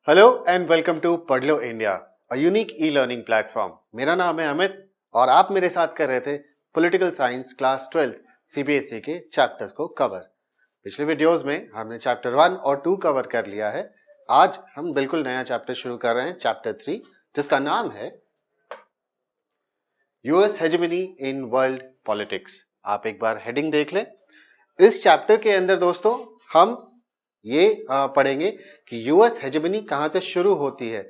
Hello and welcome to Padh Lo India, a unique e learning platform. मेरा नाम है अमित और आप मेरे साथ कर रहे थे पॉलिटिकल साइंस क्लास 12 सीबीएसई के चैप्टर्स को कवर। पिछले वीडियोस में हमने चैप्टर 1 और 2 कवर कर लिया है। आज हम बिल्कुल नया चैप्टर शुरू कर रहे हैं, चैप्टर 3, जिसका नाम है US hegemony in world politics. आप एक बार हेडिंग देख लें। इस चैप्टर के अंदर दोस्तों हम ये पढ़ेंगे कि यूएस हेजेमनी कहां से शुरू होती है,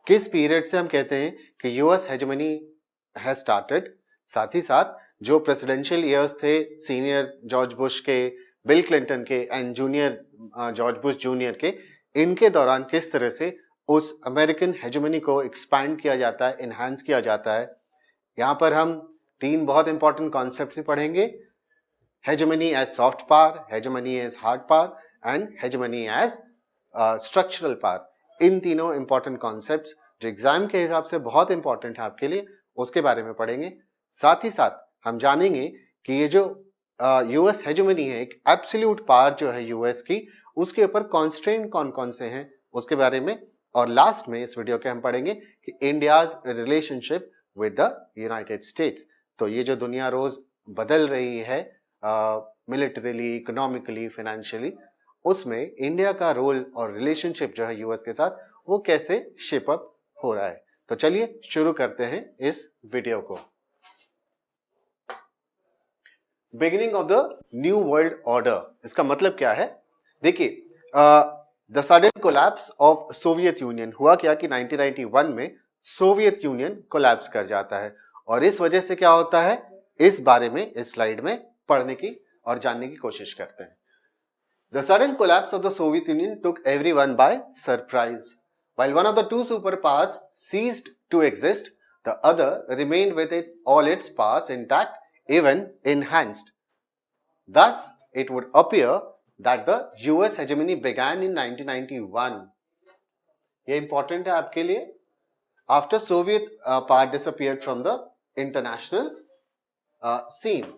किस पीरियड से हम कहते हैं कि यूएस हेजेमनी हैज स्टार्टेड। साथ ही साथ जो प्रेसिडेंशियल ईयर्स थे सीनियर जॉर्ज बुश के, बिल क्लिंटन के and junior George Bush junior के, इनके दौरान किस तरह से उस अमेरिकन हेजेमनी को एक्सपैंड किया जाता है, इनहांस किया जाता है। यहाँ पर हम 3 बहुत इंपॉर्टेंट कॉन्सेप्ट भी पढ़ेंगे: hegemony as soft power, hegemony as hard power and hegemony as structural power। इन तीनों इंपॉर्टेंट कॉन्सेप्ट्स जो एग्जाम के हिसाब से बहुत इंपॉर्टेंट है आपके लिए, उसके बारे में पढ़ेंगे। साथ ही साथ हम जानेंगे कि ये जो यूएस हेजेमनी है, एक एब्सोल्यूट पावर जो है यूएस की, उसके ऊपर कॉन्स्ट्रेंट कौन कौन से हैं उसके बारे में। और लास्ट में इस वीडियो के हम पढ़ेंगे कि India's relationship with the United states. तो ये जो दुनिया रोज बदल रही है मिलिटरीली, इकोनॉमिकली, फाइनेंशियली, उसमें इंडिया का रोल और रिलेशनशिप जो है यूएस के साथ, वो कैसे शेप अप हो रहा है। तो चलिए शुरू करते हैं इस वीडियो को। Beginning of the new world order, इसका मतलब क्या है? देखिए, the sudden collapse of Soviet union हुआ क्या कि 1991 में सोवियत यूनियन कोलैप्स कर जाता है। और इस वजह से क्या होता है, इस बारे में इस स्लाइड में पढ़ने की और जानने की कोशिश करते हैं। The sudden collapse of the Soviet Union took everyone by surprise. While one of the two superpowers ceased to exist, the other remained with it all its powers intact, even enhanced. Thus, it would appear that the US hegemony began in 1991. ये important है आपके लिए। After Soviet power disappeared from the international scene.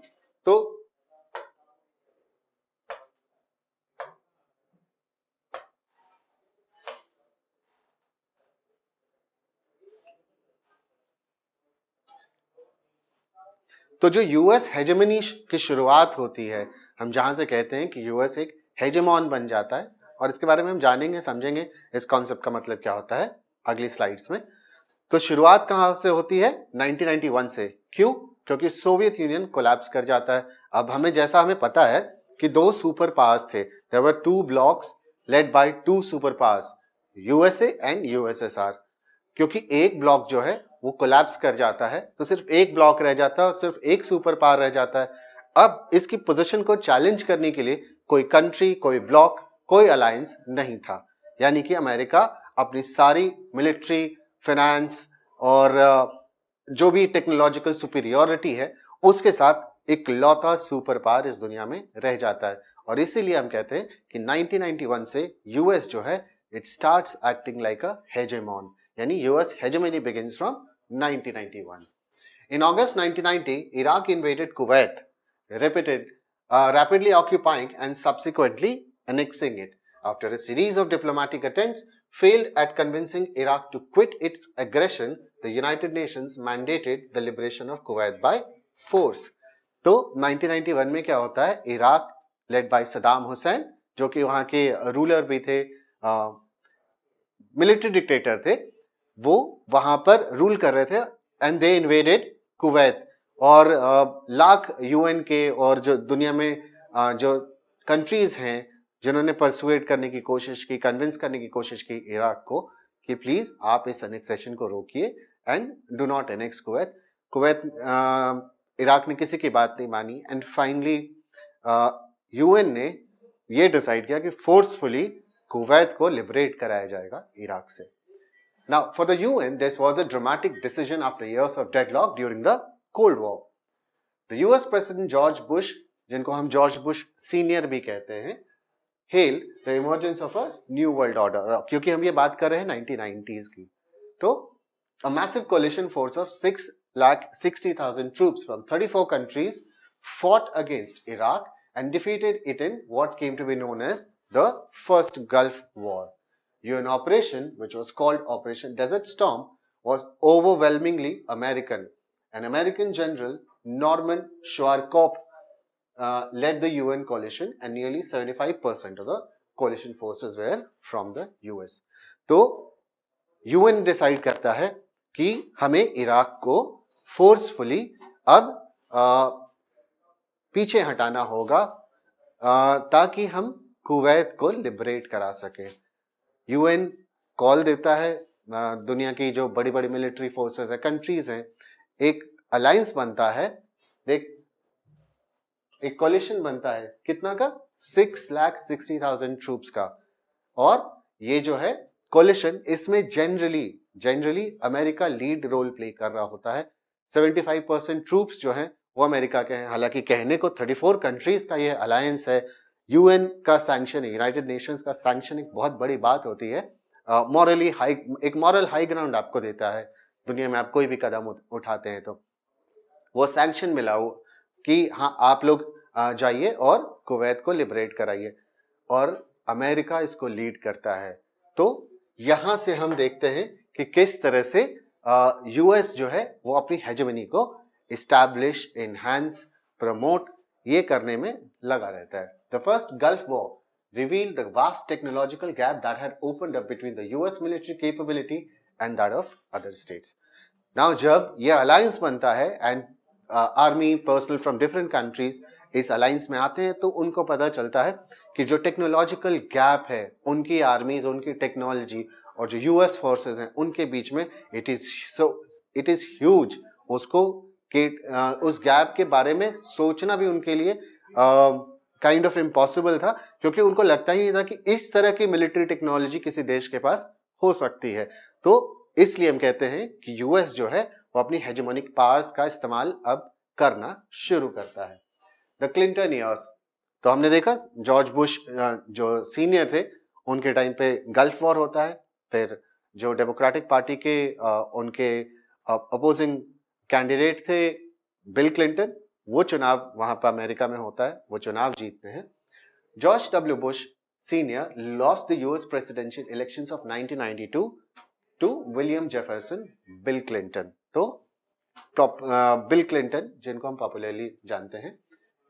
तो जो US hegemony की शुरुआत होती है, हम जहां से कहते हैं कि यूएस एक हेजेमॉन बन जाता है, और इसके बारे में हम जानेंगे, समझेंगे इस कॉन्सेप्ट का मतलब क्या होता है अगली स्लाइड्स में। तो शुरुआत कहां से होती है? 1991 से। क्यों? क्योंकि सोवियत यूनियन कोलैप्स कर जाता है। अब हमें पता है कि 2 सुपर पावर्स थे, there were 2 blocs led by 2 superpowers, USA and USSR. क्योंकि एक ब्लॉक जो है वो कोलैप्स कर जाता है, तो सिर्फ एक ब्लॉक रह जाता है और सिर्फ एक सुपर पावर रह जाता है। अब इसकी पोजीशन को चैलेंज करने के लिए कोई कंट्री, कोई ब्लॉक, कोई अलायंस नहीं था। यानी कि अमेरिका अपनी सारी मिलिट्री, फाइनेंस और जो भी टेक्नोलॉजिकल सुपीरियोरिटी है, उसके साथ एक लौता सुपर पावर इस दुनिया में रह जाता है। और इसीलिए हम कहते हैं कि 1991 से यूएस जो है, it starts acting like a hegemon, यानी US hegemony begins from 1991. In August 1990, Iraq invaded Kuwait, rapidly occupying and subsequently annexing it. After a series of diplomatic attempts failed at convincing Iraq to quit its aggression, the United Nations mandated the liberation of Kuwait by force. तो 1991 में क्या होता है, Iraq led by Saddam Hussain, जो कि वहां के ruler भी थे, मिलिट्री डिक्टेटर थे, वो वहां पर रूल कर रहे थे, एंड दे इन्वेडेड कुवैत। और लाख यूएन के और जो दुनिया में जो कंट्रीज हैं जिन्होंने परसुएट करने की कोशिश की, कन्विंस करने की कोशिश की इराक को कि प्लीज आप इस अनेक्सेशन को रोकिए and do not annex Kuwait. Kuwait Iraq ने किसी की बात नहीं मानी, एंड फाइनली यूएन ने ये डिसाइड किया कि फोर्सफुली कुवैत को लिबरेट कराया जाएगा इराक से। Now, for the UN, this was a dramatic decision after years of deadlock during the Cold War. The US President George Bush, जिनको हम जॉर्ज बुश सीनियर भी कहते हैं, hailed the emergence of a new world order. क्योंकि हम ये बात कर रहे हैं 1990s की, तो a massive coalition force of 6,60,000 troops from 34 countries fought against Iraq and defeated it in what came to be known as the First Gulf War. UN operation, which was called Operation Desert Storm, was overwhelmingly American. An American general, Norman Schwarzkopf, led the UN coalition, and nearly 75% of the coalition forces were from the US. तो UN decide करता है कि हमें Iraq को forcefully अब पीछे हटाना होगा ताकि हम कुवैत को लिबरेट करा सके। UN कॉल देता है, दुनिया की जो बड़ी बड़ी मिलिट्री फोर्सेस है, कंट्रीज हैं, एक अलायंस बनता है, एक कोलिशन बनता है, कितना का? 6,60,000 ट्रूप्स का। और ये जो है कोलिशन, इसमें generally America lead role play कर रहा होता है। 75% ट्रूप्स जो हैं वो अमेरिका के हैं। हालांकि कहने को 34 कंट्रीज का ये अलायंस है, यूएन का सैंक्शन, यूनाइटेड नेशंस का सैंक्शन एक बहुत बड़ी बात होती है। मॉरली हाई, एक मॉरल हाई ग्राउंड आपको देता है दुनिया में, आप कोई भी कदम उठाते हैं तो वो सैंक्शन मिला हो कि हाँ आप लोग जाइए और कुवैत को लिबरेट कराइए, और अमेरिका इसको लीड करता है। तो यहां से हम देखते हैं कि किस तरह से यूएस जो है वो अपनी हेजेमनी को इस्टैब्लिश, एनहांस, प्रमोट ये करने में लगा रहता है। The first gulf war revealed the vast technological gap that had opened up between the US military capability and that of other states. Now जब ये अलायंस बनता है and army personnel from different countries इस alliance में आते हैं, तो उनको पता चलता है कि जो टेक्नोलॉजिकल गैप है उनकी आर्मीज, उनकी टेक्नोलॉजी और जो यूएस फोर्सेस हैं उनके बीच में, इट इज ह्यूज। उसको उस गैप के बारे में सोचना भी उनके लिए काइंड ऑफ इम्पॉसिबल था, क्योंकि उनको लगता ही नहीं था कि इस तरह की मिलिट्री टेक्नोलॉजी किसी देश के पास हो सकती है। तो इसलिए हम कहते हैं कि यूएस जो है वो अपनी हेजेमोनिक पावर्स का इस्तेमाल अब करना शुरू करता है। द क्लिंटन ईयर्स, तो हमने देखा जॉर्ज बुश जो सीनियर थे उनके टाइम पे गल्फ वॉर होता है, फिर जो डेमोक्रेटिक पार्टी के उनके अपोजिंग कैंडिडेट थे बिल क्लिंटन, वो चुनाव वहां पर अमेरिका में होता है, वो चुनाव जीतते हैं। George W Bush senior lost the US presidential elections of 1992 to William Jefferson Bill Clinton. तो बिल क्लिंटन, जिनको हम पॉपुलरली जानते हैं,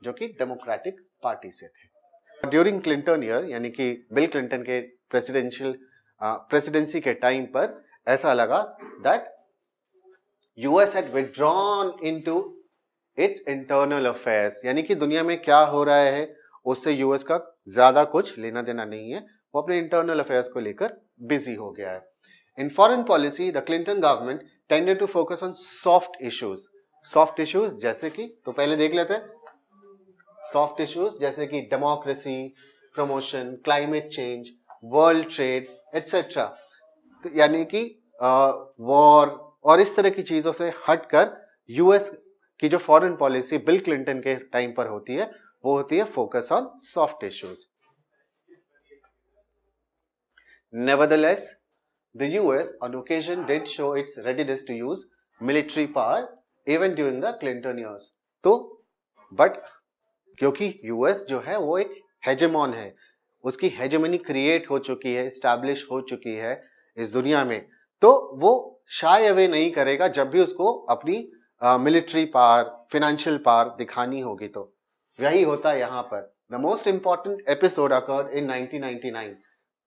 जो कि डेमोक्रेटिक पार्टी से थे। ड्यूरिंग क्लिंटन ईयर, यानी कि बिल क्लिंटन के प्रेसिडेंसी के टाइम पर ऐसा लगा that US had withdrawn into its internal affairs, यानी कि दुनिया में क्या हो रहा है उससे यूएस का ज्यादा कुछ लेना देना नहीं है, वो अपने इंटरनल अफेयर्स को लेकर बिजी हो गया है। In foreign policy the Clinton government tended to focus on soft issues जैसे कि, तो पहले देख लेते हैं सॉफ्ट इश्यूज जैसे कि democracy promotion, climate change, world trade etcetera. यानी कि वॉर और इस तरह की चीजों से हटकर यूएस की जो फॉरेन पॉलिसी बिल क्लिंटन के टाइम पर होती है वो होती है focus on soft issues. Nevertheless the US on occasion did show its readiness to use military power even during the Clinton years. तो बट क्योंकि यूएस जो है वो एक हेजेमॉन है, उसकी हेजेमनी क्रिएट हो चुकी है, एस्टैब्लिश हो चुकी है इस दुनिया में, तो वो शाय अवे नहीं करेगा जब भी उसको अपनी मिलिट्री पावर, फाइनेंशियल पावर दिखानी होगी। तो यही होता है यहाँ पर। The most important episode occurred in 1999।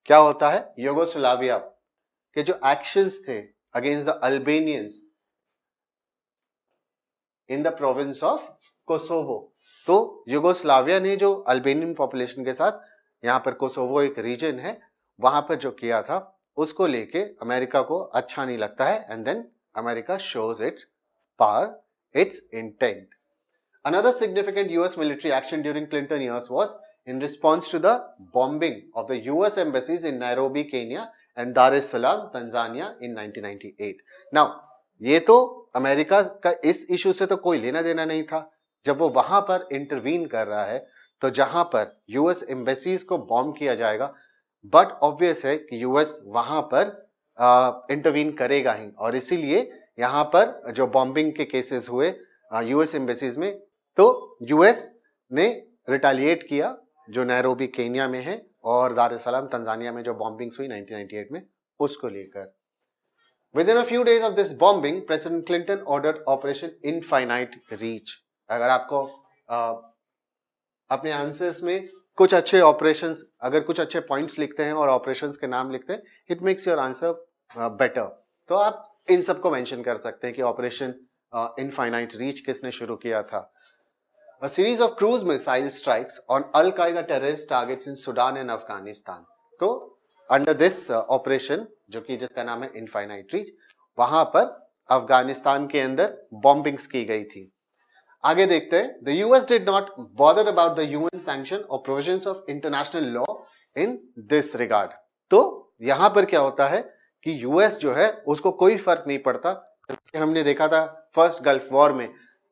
क्या होता है? यूगोस्लाविया के जो एक्शंस थे against the Albanians in the province of Kosovo. तो यूगोस्लाविया ने जो अल्बेनियन पॉपुलेशन के साथ, यहाँ पर कोसोवो एक रीजन है, वहां पर जो किया था उसको लेके अमेरिका को अच्छा नहीं लगता है, and then America shows its power, its intent. Another significant US military action during Clinton years was in response to the bombing of the US embassies in Nairobi, Kenya and Dar es Salaam, Tanzania in 1998. Now, ये तो America का इस issue से तो कोई लेना देना नहीं था। जब वो वहां पर इंटरवीन कर रहा है तो जहां पर यूएस एम्बेसीज को बॉम्ब किया जाएगा, बट ऑब्वियस है कि यूएस वहां पर इंटरवीन करेगा ही, और इसीलिए यहाँ पर जो बॉम्बिंग के केसेस हुए यूएस एम्बेसीज में, तो यूएस ने रिटेलिएट किया जो नैरोबी केन्या में है, और दार एस सलाम तंजानिया में जो बॉम्बिंग्स हुई 1998 में, उसको लेकर। Within a few days of this bombing, President Clinton ordered Operation Infinite Reach. अगर आपको अपने आंसर्स में कुछ अच्छे ऑपरेशंस, अगर कुछ अच्छे पॉइंट्स लिखते हैं और ऑपरेशंस के नाम लिखते हैं, it makes your answer better. तो आप इन सबको मेंशन कर सकते हैं कि ऑपरेशन इनफाइनाइट रीच किसने शुरू किया था। A series of cruise missile strikes on Al-Qaeda terrorist targets in Sudan and Afghanistan. तो अंडर दिस ऑपरेशन, जो कि जिसका नाम है इनफाइनाइट रीच, वहां पर अफगानिस्तान के अंदर बॉम्बिंग्स की गई थी। आगे देखते हैं। The US did not bother about the UN sanction और provisions of international law in this regard. तो यहां पर क्या होता है कि यूएस जो है उसको कोई फर्क नहीं पड़ता। हमने देखा था फर्स्ट गल्फ वॉर में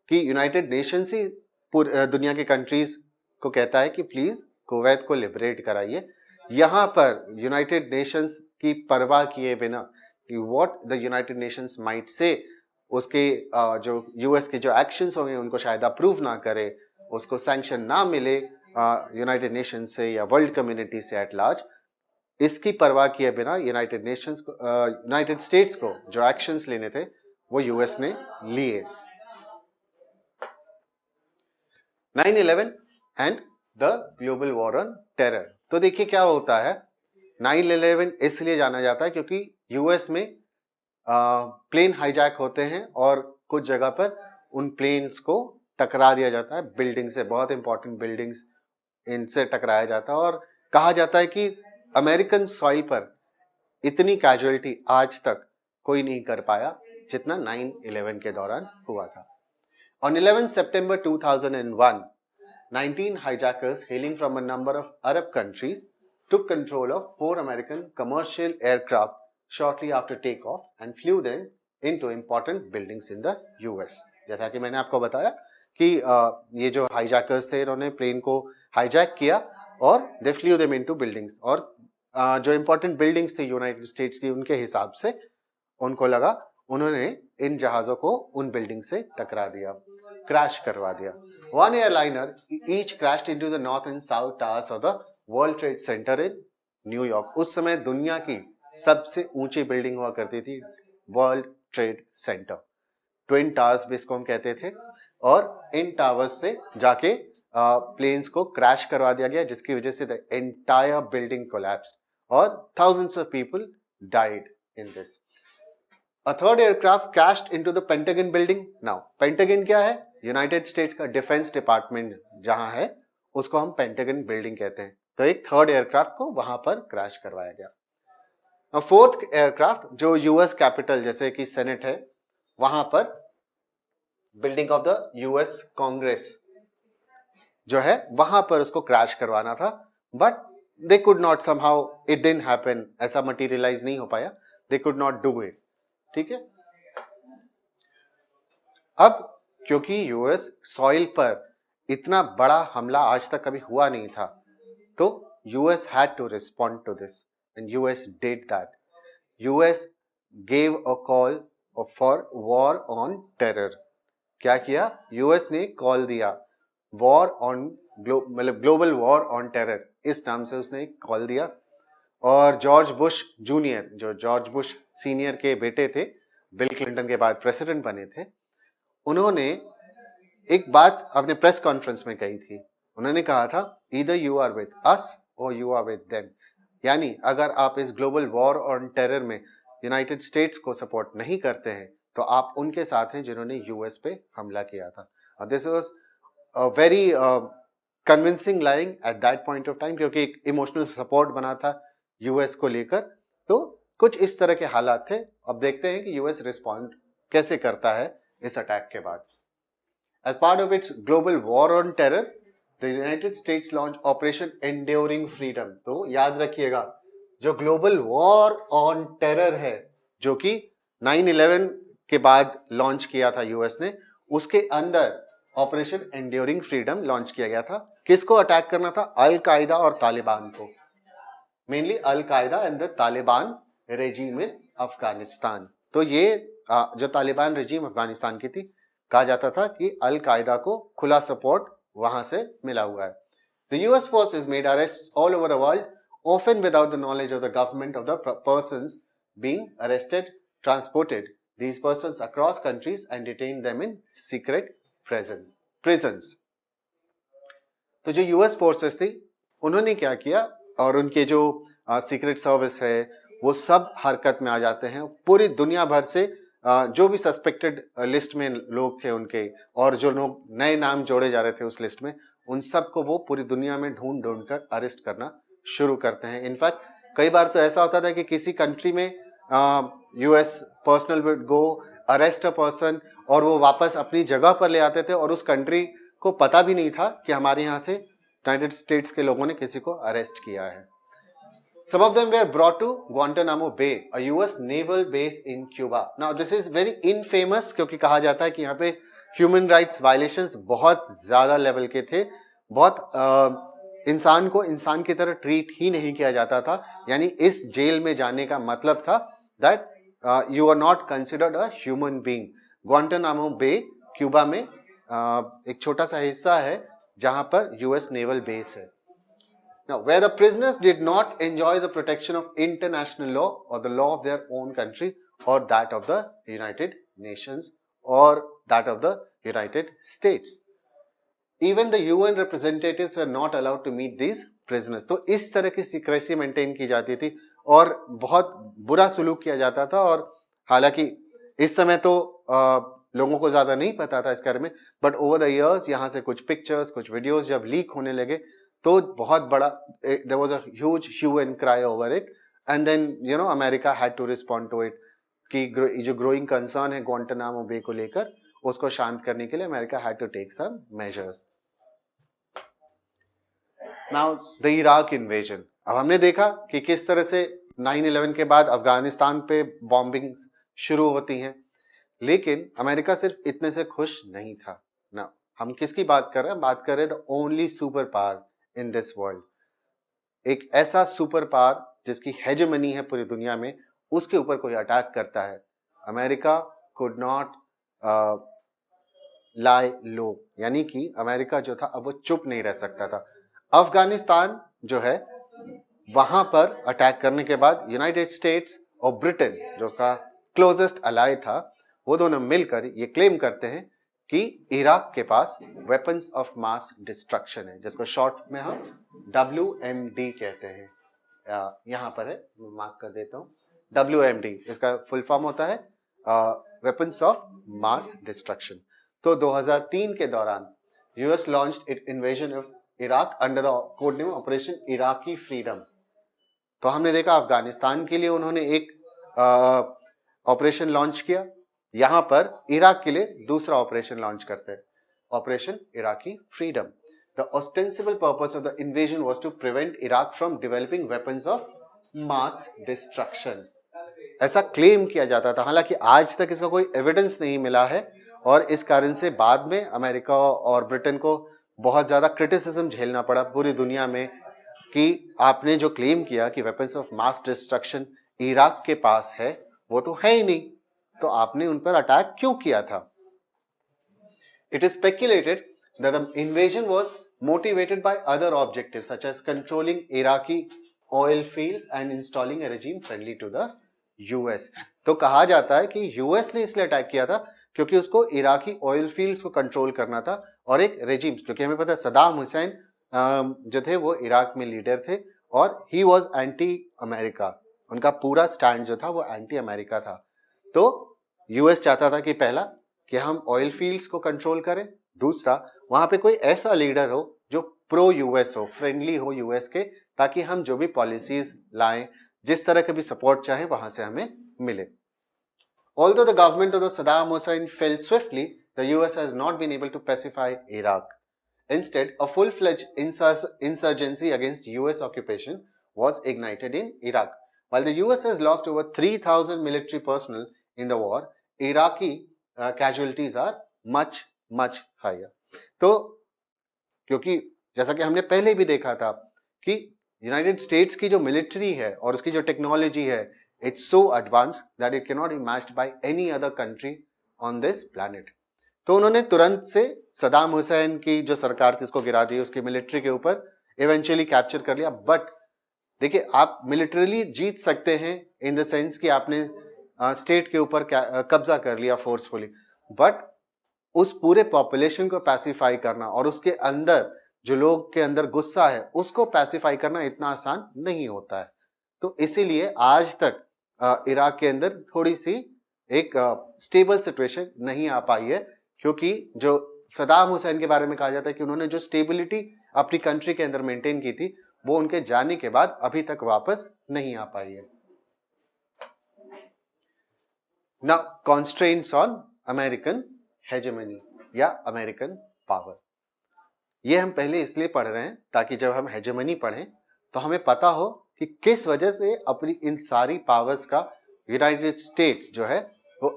कि यूनाइटेड नेशंस ही दुनिया के कंट्रीज को कहता है कि प्लीज कुवैत को लिबरेट कराइए। यहां पर यूनाइटेड नेशंस की परवाह किए बिना कि what the United Nations might say, उसके जो यूएस के जो एक्शंस होंगे उनको शायद अप्रूव ना करे, उसको सैंक्शन ना मिले यूनाइटेड नेशंस से या वर्ल्ड कम्युनिटी से एट लार्ज, इसकी परवाह किए बिना यूनाइटेड नेशंस को, यूनाइटेड स्टेट्स को जो एक्शंस लेने थे वो यूएस ने लिए। 9/11 and the global war on terror. तो देखिए क्या होता है, 9/11 इसलिए जाना जाता है क्योंकि यूएस में प्लेन हाईजैक होते हैं और कुछ जगह पर उन प्लेन्स को टकरा दिया जाता है बिल्डिंग से, बहुत इंपॉर्टेंट बिल्डिंग्स इनसे टकराया जाता है। और कहा जाता है कि अमेरिकन सॉइल पर इतनी कैजुअलिटी आज तक कोई नहीं कर पाया जितना 9/11 के दौरान हुआ था। On 11 September 2001, 19 hijackers hailing from a number of Arab countries took control of 4 American commercial aircraft shortly after takeoff and flew them into important buildings in the US. जैसा कि मैंने आपको बताया कि ये जो हाईजैकर्स थे इन्होंने प्लेन को हाईजैक किया और दे फ्लू देम इनटू बिल्डिंग्स, और जो इंपॉर्टेंट बिल्डिंग्स थी यूनाइटेड स्टेट्स की उनके हिसाब से उनको लगा, उन्होंने इन जहाजों को उन बिल्डिंग से टकरा दिया, क्रैश करवा दिया। One airliner each crashed into the north and south towers of the World Trade Center in New York. उस समय दुनिया की सबसे ऊंची बिल्डिंग हुआ करती थी world trade centre, twin towers भी इसको हम कहते थे। और इन टावर्स से जाके प्लेन्स को क्रैश करवा दिया गया, जिसकी वजह से द एंटायर बिल्डिंग कोलैप्स्ड और thousands of people died in this. A third aircraft crashed into the Pentagon building. Now, Pentagon क्या है? यूनाइटेड स्टेट्स का डिफेंस डिपार्टमेंट जहां है उसको हम पेंटागन बिल्डिंग कहते हैं। तो एक थर्ड एयरक्राफ्ट को वहां पर क्रैश करवाया गया। फोर्थ एयरक्राफ्ट जो यूएस कैपिटल जैसे कि सेनेट है वहां पर building of the US Congress जो है वहां पर उसको क्रैश करवाना था, but they could not, somehow it didn't happen, ऐसा मटेरियलाइज नहीं हो पाया, they could not do it. ठीक है। अब क्योंकि यूएस सॉइल पर इतना बड़ा हमला आज तक कभी हुआ नहीं था, तो US had to respond to this and US did that. US gave a call for war on terror. क्या किया? यूएस ने कॉल दिया वॉर ऑन मतलब ग्लोबल वॉर ऑन टेरर, इस नाम से उसने एक कॉल दिया। और जॉर्ज बुश जूनियर, जो जॉर्ज बुश सीनियर के बेटे थे, बिल क्लिंटन के बाद प्रेसिडेंट बने थे, उन्होंने एक बात अपने प्रेस कॉन्फ्रेंस में कही थी। उन्होंने कहा था either you are with us or you are with them, यानी अगर आप इस ग्लोबल वॉर ऑन टेरर में यूनाइटेड स्टेट्स को सपोर्ट नहीं करते हैं तो आप उनके साथ हैं जिन्होंने यूएस पे हमला किया था। और this was a very convincing line at that point of time, क्योंकि एक इमोशनल सपोर्ट बना था यूएस को लेकर। तो कुछ इस तरह के हालात थे। अब देखते हैं कि यूएस रिस्पॉन्ड कैसे करता है इस अटैक के बाद। As part of its global war on terror, the United States launched Operation Enduring Freedom. तो याद रखिएगा, जो ग्लोबल वॉर ऑन टेरर है, जो कि 9/11 के बाद लॉन्च किया था यूएस ने, उसके अंदर ऑपरेशन एंड्योरिंग फ्रीडम लॉन्च किया गया था। किसको अटैक करना था? अल कायदा और तालिबान को, मेनली अल कायदा एंड द तालिबान रेजिम इन अफगानिस्तान। तो ये जो तालिबान रेजिम अफगानिस्तान की थी, कहा जाता था कि अल कायदा को खुला सपोर्ट वहां से मिला हुआ है। The US forces made arrests all over the world often without the knowledge of the government of the persons being arrested, transported these persons across countries and detained them in secret prisons. तो जो US forces थी उन्होंने क्या किया, और उनके जो secret service है वो सब हरकत में आ जाते हैं. पूरी दुनिया भर से जो भी सस्पेक्टेड लिस्ट में लोग थे उनके, और जो लोग नए नाम जोड़े जा रहे थे उस लिस्ट में, उन सबको वो पूरी दुनिया में ढूंढ ढूंढ कर अरेस्ट करना शुरू करते हैं. इनफैक्ट कई बार तो ऐसा होता था कि किसी कंट्री में US personal would go arrest a person और वो वापस अपनी जगह पर ले आते थे, और उस कंट्री को पता भी नहीं था कि हमारे यहाँ से यूनाइटेड स्टेट्स के लोगों ने किसी को अरेस्ट किया है. Some of them were brought to Guantanamo Bay, a US naval base in Cuba. Now this is very infamous क्योंकि कहा जाता है कि यहाँ पे ह्यूमन राइट्स वायलेशंस बहुत ज्यादा लेवल के थे. बहुत इंसान को इंसान की तरह ट्रीट ही नहीं किया जाता था. यानी इस जेल में जाने का मतलब था that you are not considered a human being. Guantanamo Bay Cuba में एक छोटा सा हिस्सा है जहां पर यूएस नेवल बेस है. Now, where the prisoners did not enjoy the protection of international law or the law of their own country or that of the United Nations or that of the United States. Even the UN representatives were not allowed to meet these prisoners. तो इस तरह की secrecy maintain की जाती थी और बहुत बुरा सलूक किया जाता था. और हालांकि इस समय तो लोगों को ज्यादा नहीं पता था इस बारे में, बट ओवर द इयर्स यहाँ से कुछ पिक्चर्स, कुछ वीडियोस जब लीक होने लगे तो बहुत बड़ा there was a huge hue and cry over it, and then you know America had to respond to it कि जो growing concern है Guantanamo Bay को लेकर उसको शांत करने के लिए America had to take some measures. Now the Iraq invasion. अब हमने देखा कि किस तरह से 9/11 के बाद अफगानिस्तान पे बॉम्बिंग शुरू होती हैं, लेकिन अमेरिका सिर्फ इतने से खुश नहीं था ना. हम किसकी बात कर रहे हैं? बात कर रहे हैं the only super power in this world. एक ऐसा सुपर पावर जिसकी हेजेमनी है पूरी दुनिया में, उसके ऊपर कोई अटैक करता है. अमेरिका कुड नॉट लाई लो, यानी कि अमेरिका जो था अब वो चुप नहीं रह सकता था. अफगानिस्तान जो है वहां पर अटैक करने के बाद यूनाइटेड स्टेट्स और ब्रिटेन जो उसका क्लोजेस्ट अलाय था, वो दोनों मिलकर ये क्लेम करते हैं कि इराक के पास वेपन्स ऑफ मास डिस्ट्रक्शन है, जिसको शॉर्ट में हम WMD कहते हैं. यहां पर है, मार्क कर देता हूं. WMD इसका फुल फॉर्म होता है वेपन्स ऑफ मास डिस्ट्रक्शन. तो 2003 के दौरान US launched it invasion of Iraq under the code name operation Iraqi freedom. तो हमने देखा अफगानिस्तान के लिए उन्होंने एक ऑपरेशन लॉन्च किया, यहां पर इराक के लिए दूसरा ऑपरेशन लॉन्च करते हैं, operation Iraqi freedom. The ostensible purpose of the invasion was to prevent Iraq from developing weapons of mass destruction. ऐसा क्लेम किया जाता था. हालांकि आज तक इसका कोई एविडेंस नहीं मिला है, और इस कारण से बाद में अमेरिका और ब्रिटेन को बहुत ज्यादा क्रिटिसिज्म झेलना पड़ा पूरी दुनिया में कि आपने जो क्लेम किया कि weapons of mass destruction Iraq के पास है, वो तो है ही नहीं, तो आपने उन पर अटैक क्यों किया था. It is speculated that the invasion was motivated by other objectives such as controlling Iraqi oil fields and installing a regime friendly to the US. तो कहा जाता है कि यूएस ने इसलिए अटैक किया था क्योंकि उसको इराकी ऑयल फील्ड्स को कंट्रोल करना था, और एक रेजिम, क्योंकि हमें पता है सदाम हुसैन जो थे वो इराक में लीडर थे और ही वाज एंटी अमेरिका. उनका पूरा स्टैंड जो था वो एंटी अमेरिका था. तो यूएस चाहता था कि पहला कि हम ऑयल फील्ड्स को कंट्रोल करें, दूसरा वहां पे कोई ऐसा लीडर हो जो प्रो यूएस हो, फ्रेंडली हो यूएस के, ताकि हम जो भी पॉलिसीज लाएं, जिस तरह के भी सपोर्ट चाहे वहां से हमें मिले. Although the government of the Saddam Hussein fell swiftly, the US has not been able to pacify Iraq. Instead, a full-fledged insurgency against US occupation was ignited in Iraq. While the US has lost over 3,000 military personnel in the war, Iraqi casualties are much, much higher. तो क्योंकि जैसा कि हमने पहले भी देखा था कि यूनाइटेड स्टेट्स की जो मिलिट्री है और उसकी जो टेक्नोलॉजी है, it's so advanced that it cannot be matched by any other country on this planet. तो उन्होंने तुरंत से सदाम हुसैन की जो सरकार थी उसको गिरा दी, उसकी मिलिट्री के ऊपर इवेंचुअली कैप्चर कर लिया. बट देखिए, आप मिलिटरीली जीत सकते हैं इन द सेंस कि आपने स्टेट के ऊपर कब्जा कर लिया फोर्सफुली, बट उस पूरे पॉपुलेशन को पैसिफाई करना और उसके अंदर जो लोग के अंदर गुस्सा है उसको पैसिफाई करना इतना आसान नहीं होता है। तो इसीलिए आज तक इराक के अंदर थोड़ी सी एक स्टेबल सिचुएशन नहीं आ पाई है, क्योंकि जो सदाम हुसैन के बारे में कहा जाता है कि उन्होंने जो स्टेबिलिटी अपनी कंट्री के अंदर मेंटेन की थी वो उनके जाने के बाद अभी तक वापस नहीं आ पाई है। Now constraints on American hegemony या अमेरिकन पावर, ये हम पहले इसलिए पढ़ रहे हैं ताकि जब हम हेजेमनी पढ़ें तो हमें पता हो कि किस वजह से अपनी इन सारी पावर्स का यूनाइटेड स्टेट्स जो है वो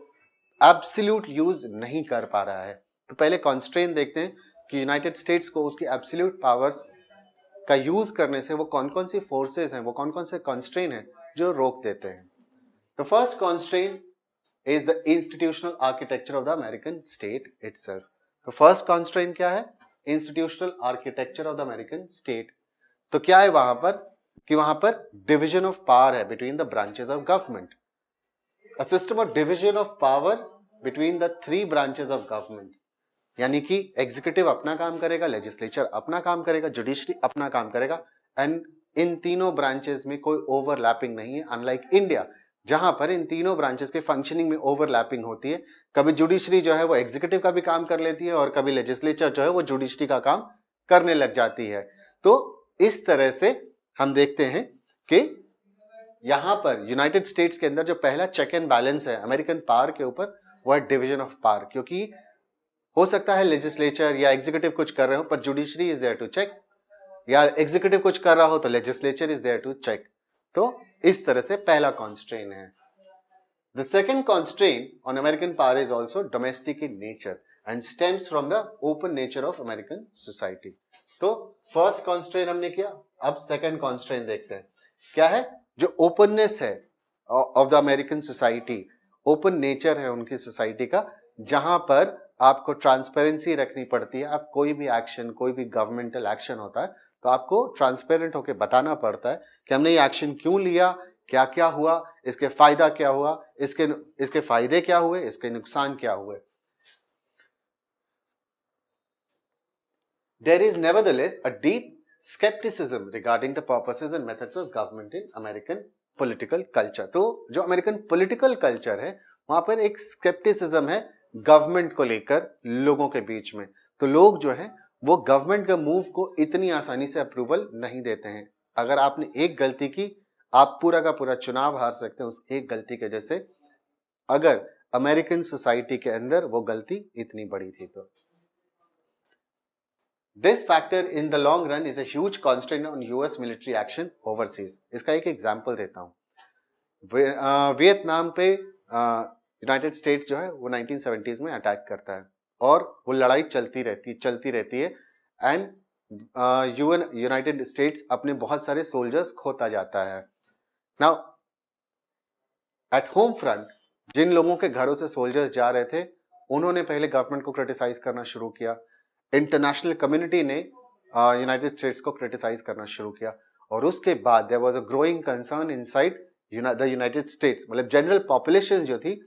एब्सोल्यूट यूज नहीं कर पा रहा है। तो पहले कॉन्स्ट्रेंट देखते हैं कि यूनाइटेड स्टेट्स को उसकी एब्सोल्यूट पावर्स का यूज करने से वो कौन कौन सी फोर्सेस हैं, वो कौन कौन से कॉन्स्ट्रेंट हैं जो रोक देते हैं। The first constraint is the institutional architecture of the American state itself. तो फर्स्ट कॉन्स्ट्रेंट क्या है? Institutional architecture of the American state. तो क्या है वहां पर कि वहां पर डिविजन ऑफ पावर है between the branches of government, a system of division of power between the three branches of government, यानी कि एग्जीक्यूटिव अपना काम करेगा, लेजिस्लेचर अपना काम करेगा, जुडिशरी अपना काम करेगा, एंड इन तीनों ब्रांचेस में कोई ओवरलैपिंग नहीं है, अनलाइक इंडिया जहां पर इन तीनों ब्रांचेस के फंक्शनिंग में ओवरलैपिंग होती है। कभी जुडिशरी जो है वो एग्जीक्यूटिव का भी काम कर लेती है और कभी लेजिस्लेचर जो है वो जुडिशरी का काम करने लग जाती है। तो इस तरह से हम देखते हैं कि यहां पर यूनाइटेड स्टेट्स के अंदर जो पहला चेक एंड बैलेंस है अमेरिकन पावर के ऊपर वो है डिविजन ऑफ पावर, क्योंकि हो सकता है लेजिस्लेचर या एग्जीक्यूटिव कुछ कर रहे हो पर judiciary is there to check, या एग्जीक्यूटिव कुछ कर रहा हो तो legislature is there to check. तो इस तरह से पहला कॉन्स्ट्रेंट है। The second constraint on American power is also domestic in nature and stems from the open nature of American society. तो फर्स्ट कॉन्स्ट्रेंट हमने किया, अब सेकंड कॉन्स्ट्रेंट देखते हैं क्या है। जो ओपननेस है of the American society, open nature है उनकी सोसाइटी का, जहां पर आपको ट्रांसपेरेंसी रखनी पड़ती है। आप कोई भी एक्शन, कोई भी गवर्नमेंटल एक्शन होता है तो आपको ट्रांसपेरेंट होकर बताना पड़ता है कि हमने ये एक्शन क्यों लिया, क्या क्या हुआ, इसके फायदा क्या हुआ, इसके फायदे क्या हुए, इसके नुकसान क्या हुए। There is nevertheless a deep skepticism regarding the purposes and methods of government in American political culture। तो जो अमेरिकन पॉलिटिकल कल्चर है वहां पर एक स्केप्टिसिज्म है गवर्नमेंट को लेकर लोगों के बीच में। तो लोग जो है वो गवर्नमेंट के मूव को इतनी आसानी से अप्रूवल नहीं देते हैं। अगर आपने एक गलती की, आप पूरा का पूरा चुनाव हार सकते हैं उस एक गलती की वजह से, अगर अमेरिकन सोसाइटी के अंदर वो गलती इतनी बड़ी थी तो। This factor in the long run is a huge constraint on US military action overseas। इसका एक एग्जाम्पल देता हूँ। वियतनाम पे यूनाइटेड स्टेट्स जो है वो 1970s में अटैक करता है और वो लड़ाई चलती रहती है एंड यूनाइटेड स्टेट्स अपने बहुत सारे सोल्जर्स खोता जाता है। नाउ एट होम फ्रंट जिन लोगों के घरों से सोल्जर्स जा रहे थे उन्होंने पहले गवर्नमेंट को क्रिटिसाइज करना शुरू किया, इंटरनेशनल कम्युनिटी ने यूनाइटेड स्टेट्स को क्रिटिसाइज करना शुरू किया, और उसके बाद there was a growing concern inside the United States. मतलब जनरल पॉपुलेशन जो थी,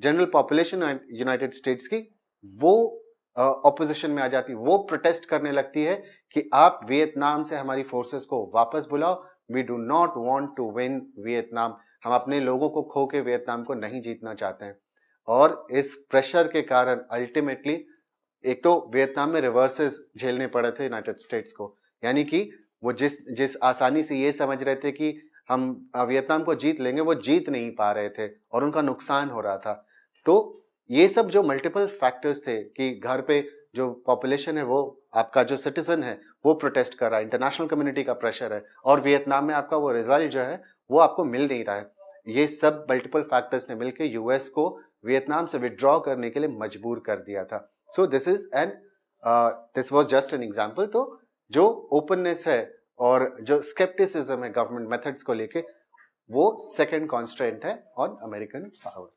जनरल पॉपुलेशन यूनाइटेड स्टेट्स की, वो ऑपोजिशन में आ जाती, वो प्रोटेस्ट करने लगती है कि आप वियतनाम से हमारी फोर्सेस को वापस बुलाओ, we do not want to win Vietnam, हम अपने लोगों को खो के वियतनाम को नहीं जीतना चाहते हैं। और इस प्रेशर के कारण अल्टीमेटली एक तो वियतनाम में रिवर्सेस झेलने पड़े थे यूनाइटेड स्टेट्स को, यानी कि वो जिस आसानी से ये समझ रहे थे कि हम वियतनाम को जीत लेंगे, वो जीत नहीं पा रहे थे और उनका नुकसान हो रहा था। तो ये सब जो मल्टीपल फैक्टर्स थे कि घर पे जो पॉपुलेशन है, वो आपका जो सिटीजन है वो प्रोटेस्ट कर रहा है, इंटरनेशनल कम्युनिटी का प्रेशर है, और वियतनाम में आपका वो रिजल्ट जो है वो आपको मिल नहीं रहा है। ये सब मल्टीपल फैक्टर्स ने मिलकर यूएस को वियतनाम से विड्रॉ करने के लिए मजबूर कर दिया था। So this was just an example। तो जो ओपननेस है और जो स्केप्टिसिज्म है गवर्नमेंट मेथड्स को लेके, वो सेकंड कॉन्स्ट्रेंट है ऑन अमेरिकन पावर।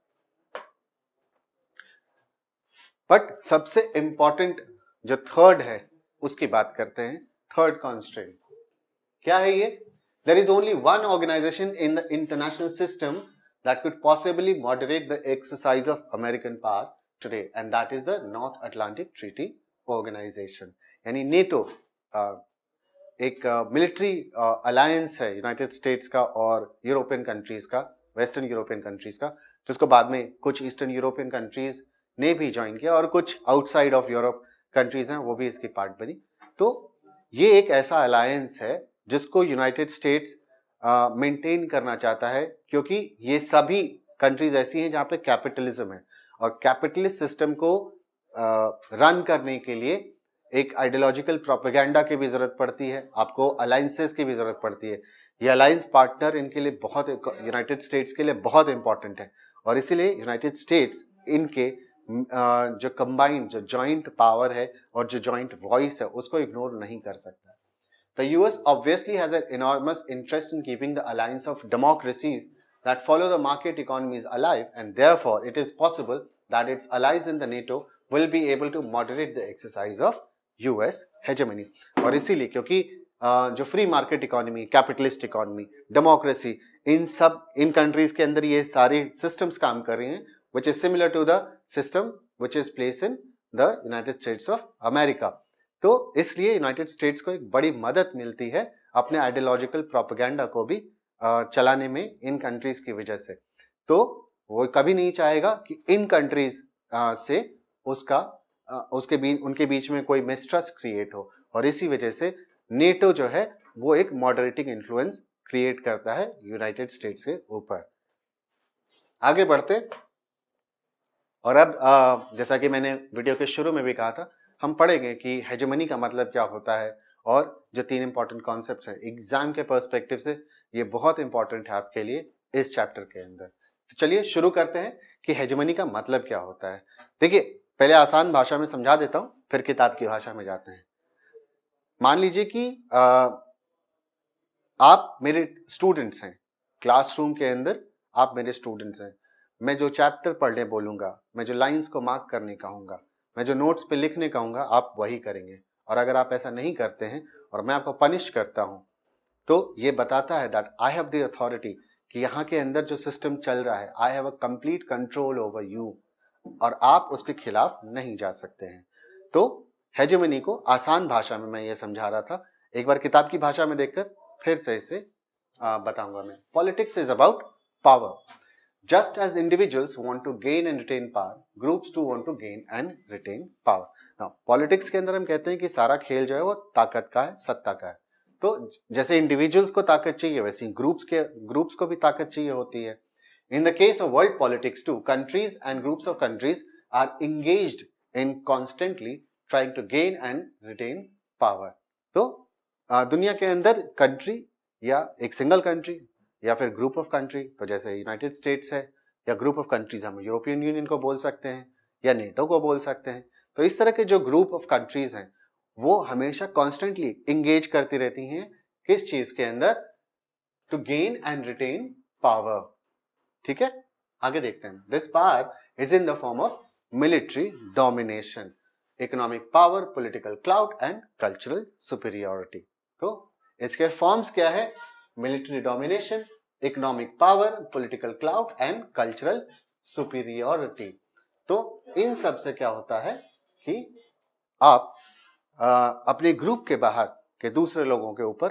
बट सबसे इंपॉर्टेंट जो थर्ड है उसकी बात करते हैं। थर्ड कॉन्स्ट्रेंट क्या है ये? There is only one organization in the international system that could possibly moderate the exercise of American power today, and that is the North Atlantic Treaty Organization, यानी NATO एक मिलिट्री अलायंस है United states का और European countries का, western European countries का, जिसको बाद में कुछ ईस्टर्न यूरोपियन कंट्रीज ने भी ज्वाइन किया और कुछ आउटसाइड ऑफ यूरोप कंट्रीज हैं वो भी इसकी पार्ट बनी। तो ये एक ऐसा अलायंस है जिसको यूनाइटेड स्टेट्स मेंटेन करना चाहता है, क्योंकि ये सभी कंट्रीज ऐसी हैं जहाँ पे कैपिटलिज्म है और कैपिटलिस्ट सिस्टम को रन करने के लिए एक आइडियोलॉजिकल प्रोपेगेंडा की भी जरूरत पड़ती है, आपको अलायंसेस की भी जरूरत पड़ती है। ये अलायंस पार्टनर इनके लिए बहुत, यूनाइटेड स्टेट्स के लिए बहुत इंपॉर्टेंट है और इसीलिए यूनाइटेड स्टेट्स इनके जो कंबाइंड, जो जॉइंट पावर है और जो जॉइंट वॉइस है उसको इग्नोर नहीं कर सकता। The US obviously has an enormous interest in keeping the alliance of democracies that follow the market economies alive, and therefore it is possible that its allies in the NATO will be able to moderate the exercise of US hegemony। और इसीलिए क्योंकि जो free market economy, capitalist economy, democracy, इन countries के अंदर ये सारे systems काम कर रही हैं which is similar to the system which is placed in the United States of America। तो इसलिए यूनाइटेड स्टेट्स को एक बड़ी मदद मिलती है अपने आइडियोलॉजिकल प्रोपेगेंडा को भी चलाने में इन कंट्रीज की वजह से। तो वो कभी नहीं चाहेगा कि इन कंट्रीज से उनके बीच में कोई मिसट्रस्ट क्रिएट हो, और इसी वजह से नेटो जो है वो एक मॉडरेटिंग इन्फ्लुएंस क्रिएट करता है यूनाइटेड स्टेट्स के ऊपर। आगे बढ़ते, और अब जैसा कि मैंने वीडियो के शुरू में भी कहा था, हम पढ़ेंगे कि हेजेमनी का मतलब क्या होता है और जो 3 इंपॉर्टेंट कॉन्सेप्ट्स हैं एग्जाम के पर्सपेक्टिव से ये बहुत इंपॉर्टेंट है आपके लिए इस चैप्टर के अंदर। तो चलिए शुरू करते हैं कि हेजेमनी का मतलब क्या होता है। देखिए, पहले आसान भाषा में समझा देता हूं, फिर किताब की भाषा में जाते हैं। मान लीजिए कि आप मेरे स्टूडेंट्स हैं, क्लासरूम के अंदर आप मेरे स्टूडेंट्स हैं। मैं जो चैप्टर पढ़ने बोलूंगा, मैं जो लाइंस को मार्क करने कहूंगा, मैं जो नोट्स पे लिखने कहूंगा, आप वही करेंगे। और अगर आप ऐसा नहीं करते हैं और मैं आपको पनिश करता हूं, तो ये बताता है that I have the authority, कि यहाँ के अंदर जो सिस्टम चल रहा है, I have a complete control over you, और आप उसके खिलाफ नहीं जा सकते हैं। तो हेजेमनी को आसान भाषा में मैं ये समझा रहा था, एक बार किताब की भाषा में देखकर फिर से इसे बताऊंगा मैं। Politics is about power. Just as individuals want to gain and retain power, groups too want to gain and retain power. Now, politics के अंदर हम कहते हैं कि सारा खेल जो है वो ताकत का है, सत्ता का है। तो जैसे इंडिविजुअल्स को ताकत चाहिए, वैसे ग्रुप्स को भी ताकत चाहिए होती है। In the case of world politics too, countries and groups of countries are engaged in constantly trying to gain and retain power. तो दुनिया के अंदर कंट्री या एक सिंगल कंट्री या फिर ग्रुप ऑफ कंट्री, तो जैसे यूनाइटेड स्टेट्स है, या ग्रुप ऑफ कंट्रीज हम यूरोपियन यूनियन को बोल सकते हैं या नेटो को बोल सकते हैं। तो इस तरह के जो ग्रुप ऑफ कंट्रीज हैं वो हमेशा कॉन्स्टेंटली इंगेज करती रहती हैं किस चीज के अंदर, to gain and retain power. ठीक है, आगे देखते हैं। This power is in the form of military domination, economic power, political clout and cultural superiority. तो इसके फॉर्म्स क्या है? Military domination, economic power, political clout and cultural superiority. तो इन सब से क्या होता है कि आप अपने ग्रुप के बाहर के दूसरे लोगों के ऊपर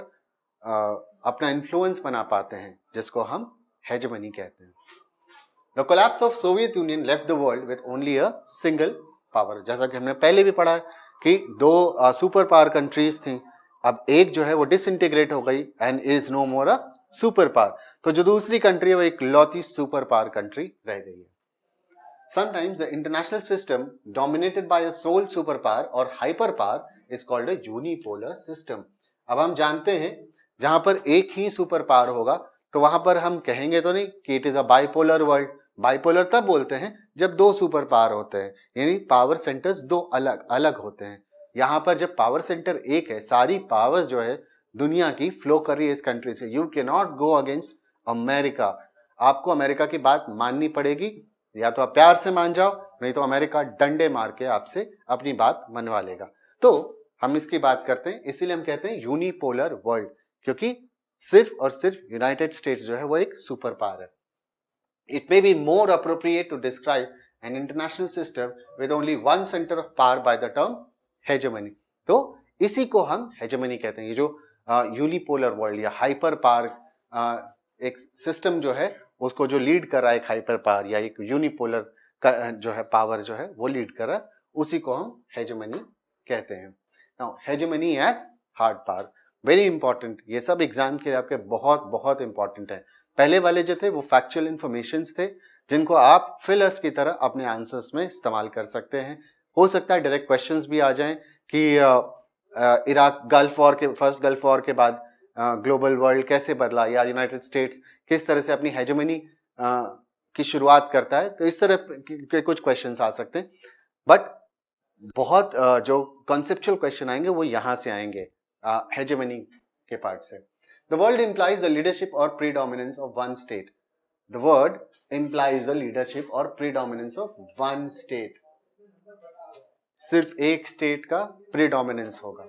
अपना इन्फ्लुएंस बना पाते हैं, जिसको हम हेजेमनी कहते हैं। The collapse of Soviet union left the world with only a single power. जैसा कि हमने पहले भी पढ़ा है कि 2 सुपर पावर कंट्रीज थी, अब एक जो है वो डिसइंटीग्रेट हो गई and is no more a super power. तो जो दूसरी कंट्री है वो एक लौती सुपर पावर कंट्री रह गई है। Sometimes the international system dominated by a sole superpower or hyperpower is called a unipolar system। अब हम जानते हैं जहां पर एक ही सुपर पावर होगा तो वहां पर हम कहेंगे तो नहीं कि it is a bipolar world. Bipolar तब बोलते हैं जब 2 सुपर पावर होते हैं, यानी पावर सेंटर्स 2 अलग अलग होते हैं। यहां पर जब पावर सेंटर एक है, सारी पावर्स जो है दुनिया की फ्लो कर रही है इस कंट्री से। You can not go against America. आपको अमेरिका की बात माननी पड़ेगी, या तो आप प्यार से मान जाओ, नहीं तो अमेरिका डंडे मार के आपसे अपनी बात मनवा लेगा। तो हम इसकी बात करते हैं, इसीलिए हम कहते हैं यूनिपोलर वर्ल्ड, क्योंकि सिर्फ और सिर्फ यूनाइटेड स्टेट्स जो है वो एक सुपर पावर है. It may be more appropriate to describe an international system with only one centre of power by the term hegemony. तो इसी को हम हेजेमनी कहते हैं. ये जो यूनिपोलर वर्ल्ड या हाइपर पावर एक सिस्टम जो है उसको जो लीड कर रहा है, एक हाइपर पावर या एक यूनिपोलर जो है पावर जो है वो लीड कर रहा है, उसी को हम हेजेमनी कहते हैं. Now hegemony as hard power, very important. ये सब एग्जाम के लिए आपके बहुत बहुत इंपॉर्टेंट है. पहले वाले जो थे वो फैक्चुअल इंफॉर्मेशंस थे जिनको आप फिलर्स की तरह अपने आंसर्स में इस्तेमाल कर सकते हैं. हो सकता है डायरेक्ट क्वेश्चंस भी आ जाएं कि इराक गल्फ वॉर के फर्स्ट गल्फ वॉर के बाद ग्लोबल वर्ल्ड कैसे बदला, या यूनाइटेड स्टेट्स किस तरह से अपनी हेजेमनी की शुरुआत करता है. तो इस तरह के कुछ क्वेश्चंस आ सकते हैं. बट बहुत जो कॉन्सेप्चुअल क्वेश्चन आएंगे वो यहाँ से आएंगे हेजेमनी के पार्ट से. The word implies the leadership or predominance of one state. The word implies the leadership or predominance of one state. सिर्फ एक स्टेट का predominance होगा.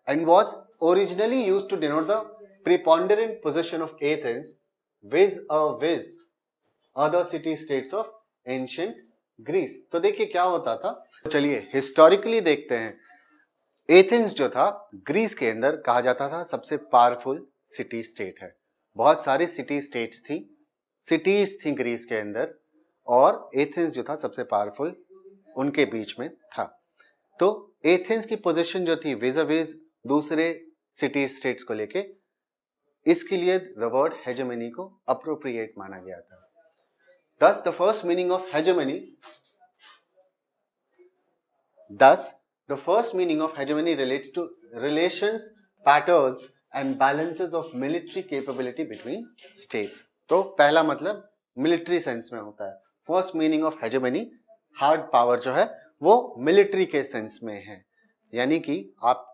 And was originally used to denote the preponderant position of Athens vis-a-vis other city-states of ancient Greece. तो देखिए क्या होता था. चलिए हिस्टोरिकली देखते हैं. एथेंस जो था ग्रीस के अंदर कहा जाता था सबसे पावरफुल सिटी स्टेट है. बहुत सारी सिटी स्टेट्स थी, सिटीज थी ग्रीस के अंदर, और एथेंस जो था सबसे पावरफुल उनके बीच में था. तो एथेंस की पोजीशन जो थी विज़ विज़ दूसरे सिटी स्टेट्स को लेके, इसके लिए द वर्ड हेजेमनी को अप्रोप्रिएट माना गया था. Thus the first meaning of hegemony relates to relations, patterns and balances of military capability between states. तो पहला मतलब मिलिट्री सेंस में होता है. First meaning of hegemony, hard power जो है वो मिलिट्री के सेंस में है. यानी कि आप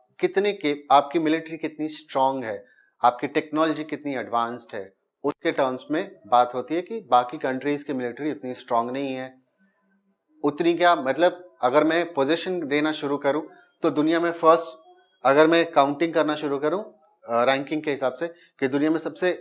आपकी मिलिट्री कितनी स्ट्रांग है, आपकी टेक्नोलॉजी कितनी एडवांस्ड है, उसके टर्म्स में बात होती है कि बाकी कंट्रीज की मिलिट्री इतनी स्ट्रांग नहीं है. उतनी क्या मतलब, अगर मैं पोजीशन देना शुरू करूं तो दुनिया में फर्स्ट, अगर मैं काउंटिंग करना शुरू करूं रैंकिंग के हिसाब से कि दुनिया में सबसे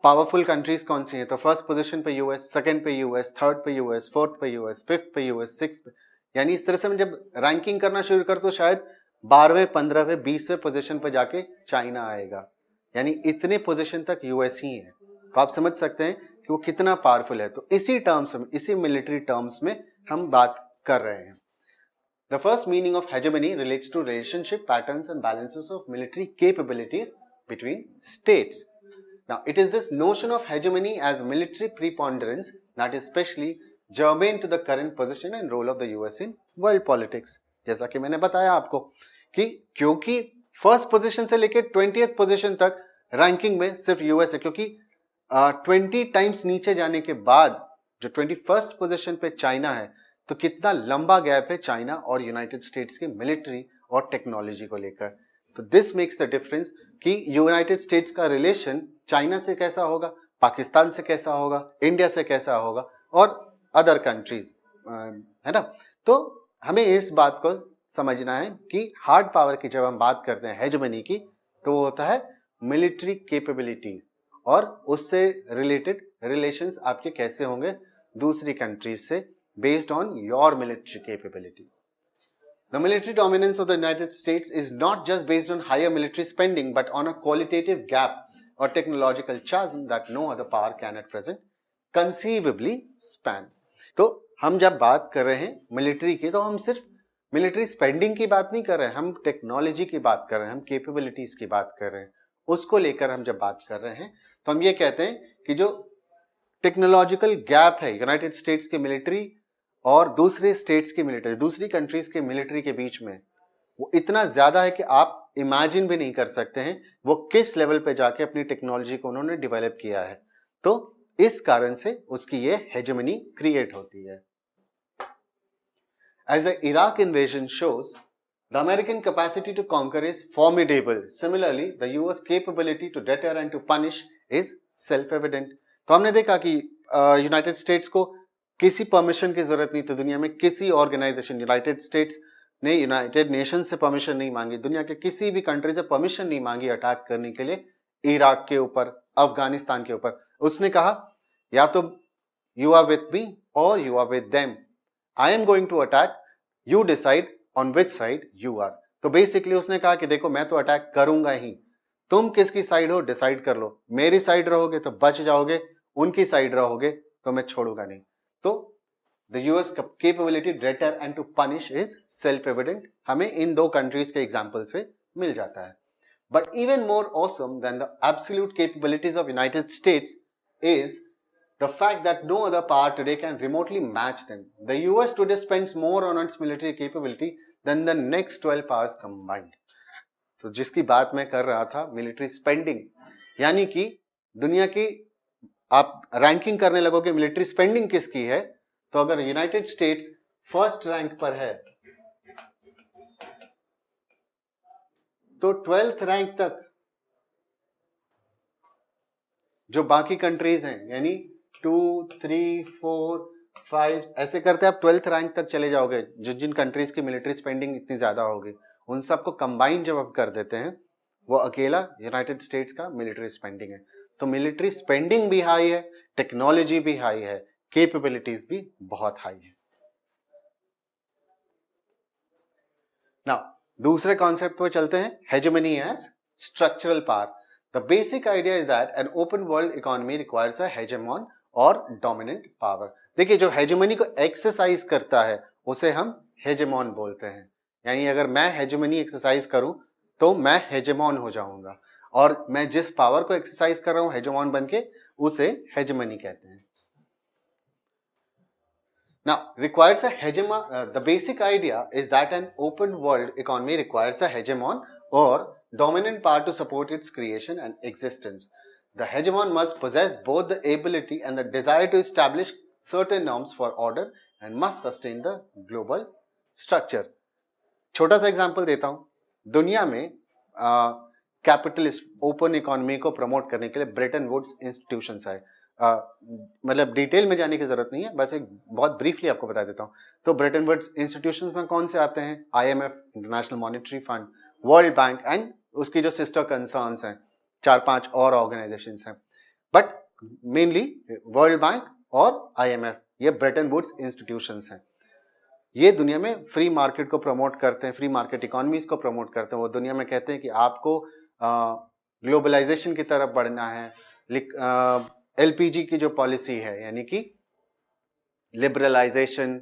पावरफुल कंट्रीज कौन सी हैं, तो फर्स्ट पोजीशन पे यूएस, सेकंड पे यूएस, थर्ड पे यूएस, फोर्थ पे यूएस, फिफ्थ पे यूएस, सिक्स्थ पे, यानी इस तरह से मैं जब रैंकिंग करना शुरू कर तो शायद 12वें, 15वें, 20वें पोजीशन पे जाके चाइना आएगा. यानी इतने पोजीशन तक यूएस ही है. तो आप समझ सकते हैं कि वो कितना पावरफुल है. तो इसी टर्म्स में, इसी मिलिट्री टर्म्स में हम बात कर रहे हैं. The first meaning of hegemony relates to relationship, patterns and balances of military capabilities between states. Now, it is this notion of hegemony as military preponderance that is especially germane to the current position and role of the US in world politics. जैसा कि मैंने बताया आपको कि क्योंकि first position से लेकर 20th position तक रैंकिंग में सिर्फ यूएस है, क्योंकि 20 टाइम्स नीचे जाने के बाद जो 21st पोजीशन पे चाइना है, तो कितना लंबा गैप है चाइना और यूनाइटेड स्टेट्स की मिलिट्री और टेक्नोलॉजी को लेकर. तो दिस मेक्स द डिफरेंस कि यूनाइटेड स्टेट्स का रिलेशन चाइना से कैसा होगा, पाकिस्तान से कैसा होगा, इंडिया से कैसा होगा और अदर कंट्रीज, है ना. तो हमें इस बात को समझना है कि हार्ड पावर की जब हम बात करते हैं हेजेमनी की, तो वो होता है मिलिट्री कैपेबिलिटी और उससे रिलेटेड रिलेशंस आपके कैसे होंगे दूसरी कंट्रीज से, based on your military capability. The military dominance of the United States is not just based on higher military spending, but on a qualitative gap or technological chasm that no other power can at present conceivably span. तो हम जब बात कर रहे हैं military की, तो हम सिर्फ मिलिट्री स्पेंडिंग की बात नहीं कर रहे हैं, हम टेक्नोलॉजी की बात कर रहे हैं, हम कैपेबिलिटीज की बात कर रहे हैं. उसको लेकर हम जब बात कर रहे हैं तो हम ये कहते हैं कि जो टेक्नोलॉजिकल गैप है यूनाइटेड स्टेट्स की मिलिट्री और दूसरे स्टेट्स की मिलिट्री, दूसरी कंट्रीज के मिलिट्री के बीच में, वो इतना ज्यादा है कि आप इमेजिन भी नहीं कर सकते हैं वो किस लेवल पे जाके अपनी टेक्नोलॉजी को उन्होंने डेवलप किया है. तो इस कारण से उसकी ये हेजेमनी क्रिएट होती है. As the Iraq invasion shows, the American capacity to conquer is formidable. Similarly, the US capability to deter and to punish is self-evident. तो हमने देखा कि यूनाइटेड स्टेट्स को किसी परमिशन की जरूरत नहीं थी दुनिया में किसी ऑर्गेनाइजेशन, यूनाइटेड स्टेट्स ने यूनाइटेड नेशन से परमिशन नहीं मांगी, दुनिया के किसी भी कंट्री से परमिशन नहीं मांगी अटैक करने के लिए इराक के ऊपर, अफगानिस्तान के ऊपर। उसने कहा या तो you are with me or you are with them, I am going to attack, you decide on which side you are. तो बेसिकली उसने कहा कि देखो मैं तो अटैक करूंगा ही, तुम किसकी साइड हो डिसाइड कर लो, मेरी साइड रहोगे तो बच जाओगे, उनकी साइड रहोगे तो मैं छोड़ूंगा नहीं। तो the US capability deter and to punish is self evident, हमें इन दो कंट्रीज के एग्जाम्पल से मिल जाता है। But even more awesome than the absolute capabilities of United States is the fact that no other power today can remotely match them. The US today spends more on its military capability than the next 12 powers combined. तो जिसकी बात मैं कर रहा था military spending, यानी कि दुनिया की आप रैंकिंग करने लगोगे मिलिट्री स्पेंडिंग किसकी है, तो अगर यूनाइटेड स्टेट्स फर्स्ट रैंक पर है तो 12th रैंक तक जो बाकी कंट्रीज हैं, यानी 2, 3, 4, 5 ऐसे करते आप 12th रैंक तक चले जाओगे, जिन कंट्रीज की मिलिट्री स्पेंडिंग इतनी ज्यादा होगी उन सबको कंबाइन जब आप कर देते हैं वो अकेला यूनाइटेड स्टेट्स का मिलिट्री स्पेंडिंग है। तो मिलिट्री स्पेंडिंग भी हाई है, टेक्नोलॉजी भी हाई है, कैपेबिलिटीज भी बहुत हाई है। नाउ दूसरे कॉन्सेप्ट पे चलते हैं, hegemony as structural power. The basic idea is that an open world economy requires a hegemon और डोमिनेंट पावर। देखिए जो हेजेमनी को एक्सरसाइज करता है उसे हम हेजेमॉन बोलते हैं, यानी अगर मैं हेजेमनी एक्सरसाइज करूं तो मैं हेजेमॉन हो जाऊंगा, और मैं जिस पावर को एक्सरसाइज कर रहा हूं हेजेमॉन बनके उसे हेजेमनी कहते हैं। Now, requires a hegemon. The basic idea is that an open world economy requires a hegemon or dominant power to support its creation and existence. The hegemon must possess both the ability and the desire to establish certain norms for order and must sustain the global structure. छोटा सा example देता हूं, दुनिया में capitalist open economy को promote करने के लिए ब्रेटन वुड्स इंस्टीट्यूशंस है। मतलब डिटेल में जाने की जरूरत नहीं है, बस एक बहुत ब्रीफली आपको बता देता हूं। तो ब्रेटन वुड्स इंस्टीट्यूशंस में कौन से आते हैं, IMF, international monetary fund, world bank and उसकी जो सिस्टर कंसर्न्स हैं 4-5 और ऑर्गेनाइजेशंस हैं, बट मेनली वर्ल्ड बैंक और आईएमएफ ये ब्रेटन वुड्स इंस्टीट्यूशंस हैं। ये दुनिया में फ्री मार्केट को प्रमोट करते हैं, फ्री मार्केट इकोनॉमीज को प्रमोट करते हैं। वो दुनिया में कहते हैं कि आपको ग्लोबलाइजेशन की तरफ बढ़ना है, एलपीजी की जो पॉलिसी है यानी कि liberalisation,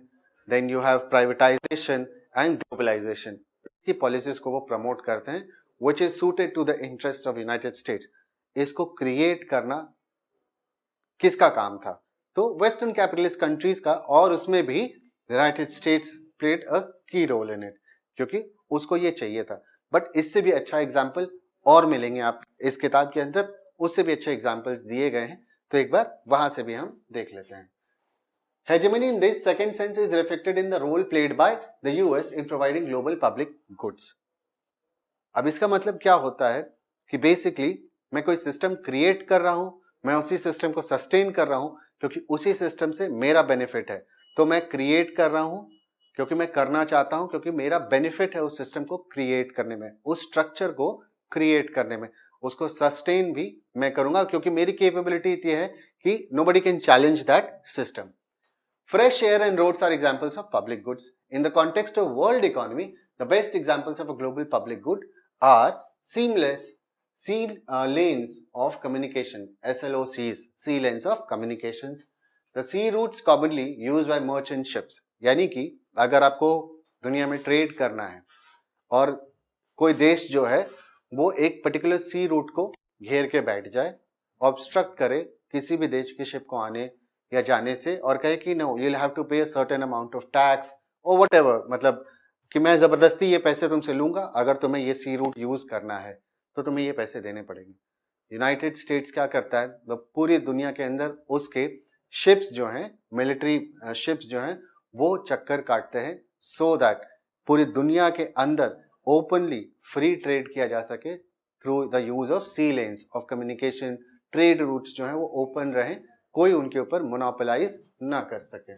then you have privatisation and globalisation, की पॉलिसीज को वो प्रमोट करते हैं, which is suited to the interest of United States. इसको क्रिएट करना किसका काम था, तो वेस्टर्न कैपिटलिस्ट कंट्रीज का, और उसमें भी यूनाइटेड स्टेट्स प्लेड अ की रोल इन इट, क्योंकि उसको ये चाहिए था। बट इससे भी अच्छा एग्जाम्पल और मिलेंगे आप इस किताब के अंदर, उससे भी अच्छे एग्जाम्पल्स दिए गए हैं, तो एक बार वहां से भी हम देख लेते हैं। Hegemony in this second sense is reflected in the role played by the US in providing global public goods. अब इसका मतलब क्या होता है कि बेसिकली मैं कोई सिस्टम क्रिएट कर रहा हूं, मैं उसी सिस्टम को सस्टेन कर रहा हूं क्योंकि उसी सिस्टम से मेरा बेनिफिट है। तो मैं क्रिएट कर रहा हूं क्योंकि मैं करना चाहता हूं, क्योंकि मेरा बेनिफिट है उस सिस्टम को क्रिएट करने में, उस स्ट्रक्चर को क्रिएट करने में। उसको सस्टेन भी मैं करूंगा क्योंकि मेरी कैपेबिलिटी इतनी है कि nobody can challenge that system. Fresh air and roads are examples of public goods. In the context of world economy, the best examples of a global public good are seamless sea lanes of communication, SLOCs, sea lanes of communications. The sea routes commonly used by merchant ships. यानी कि अगर आपको दुनिया में trade करना है और कोई देश जो है वो एक पर्टिकुलर सी रूट को घेर के बैठ जाए, ऑब्स्ट्रक्ट करे किसी भी देश की शिप को आने या जाने से, और कहे कि no you will have to pay a certain amount of tax और व्हाटएवर, मतलब कि मैं जबरदस्ती ये पैसे तुमसे लूंगा, अगर तुम्हें ये सी रूट यूज करना है तो तुम्हें ये पैसे देने पड़ेंगे। यूनाइटेड स्टेट्स क्या करता है, तो पूरी दुनिया के अंदर उसके शिप्स जो हैं, मिलिट्री शिप्स जो हैं, वो चक्कर काटते हैं सो दैट पूरी दुनिया के अंदर ओपनली फ्री ट्रेड किया जा सके through the use of sea lanes of communication. Trade routes जो हैं वो ओपन रहें, कोई उनके ऊपर मोनोपोलाइज ना कर सके।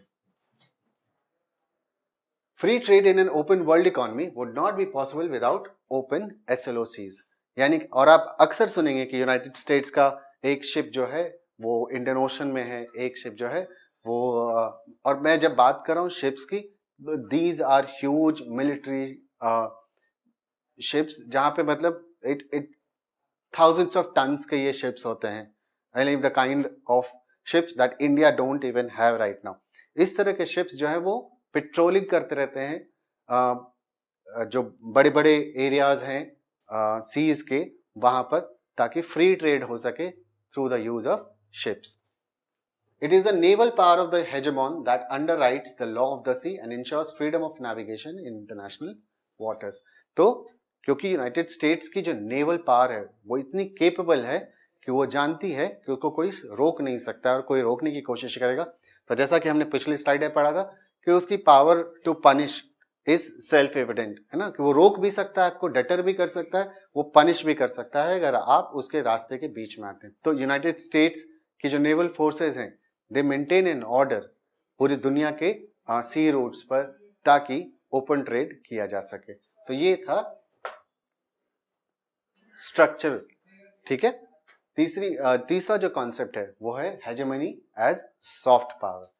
Free trade in an open world economy would not be possible without open SLOCs। यानी, और आप अक्सर सुनेंगे कि यूनाइटेड स्टेट्स का एक शिप जो है वो इंडियन ओशन में है, एक शिप जो है वो और मैं जब बात कर रहा हूँ शिप्स की, these are huge military ships, जहाँ पे मतलब इट thousands of tons के ये ships होते हैं, I mean the kind of ships that India don't even have right now। इस तरह के ships जो है वो पेट्रोलिंग करते रहते हैं जो बड़े बड़े एरियाज हैं सीज के वहां पर, ताकि फ्री ट्रेड हो सके through the use of ships. It is the naval power of the hegemon that underwrites the law of the sea and ensures freedom of navigation in international waters। तो क्योंकि United states की जो naval power है वो इतनी capable है कि वो जानती है कि उसको कोई रोक नहीं सकता और कोई रोकने की कोशिश करेगा। तो जैसा कि हमने पिछली स्लाइड में पढ़ा था कि उसकी power to punish is self evident, है ना, कि वो रोक भी सकता है, आपको डटर भी कर सकता है, वो पनिश भी कर सकता है अगर आप उसके रास्ते के बीच में आते हैं। तो यूनाइटेड स्टेट्स की जो नेवल फोर्सेज हैं दे मेंटेन एन ऑर्डर पूरी दुनिया के सी रूट्स पर, ताकि ओपन ट्रेड किया जा सके। तो ये था स्ट्रक्चर, ठीक है। तीसरा जो कॉन्सेप्ट है वो है हेजेमनी एज सॉफ्ट पावर।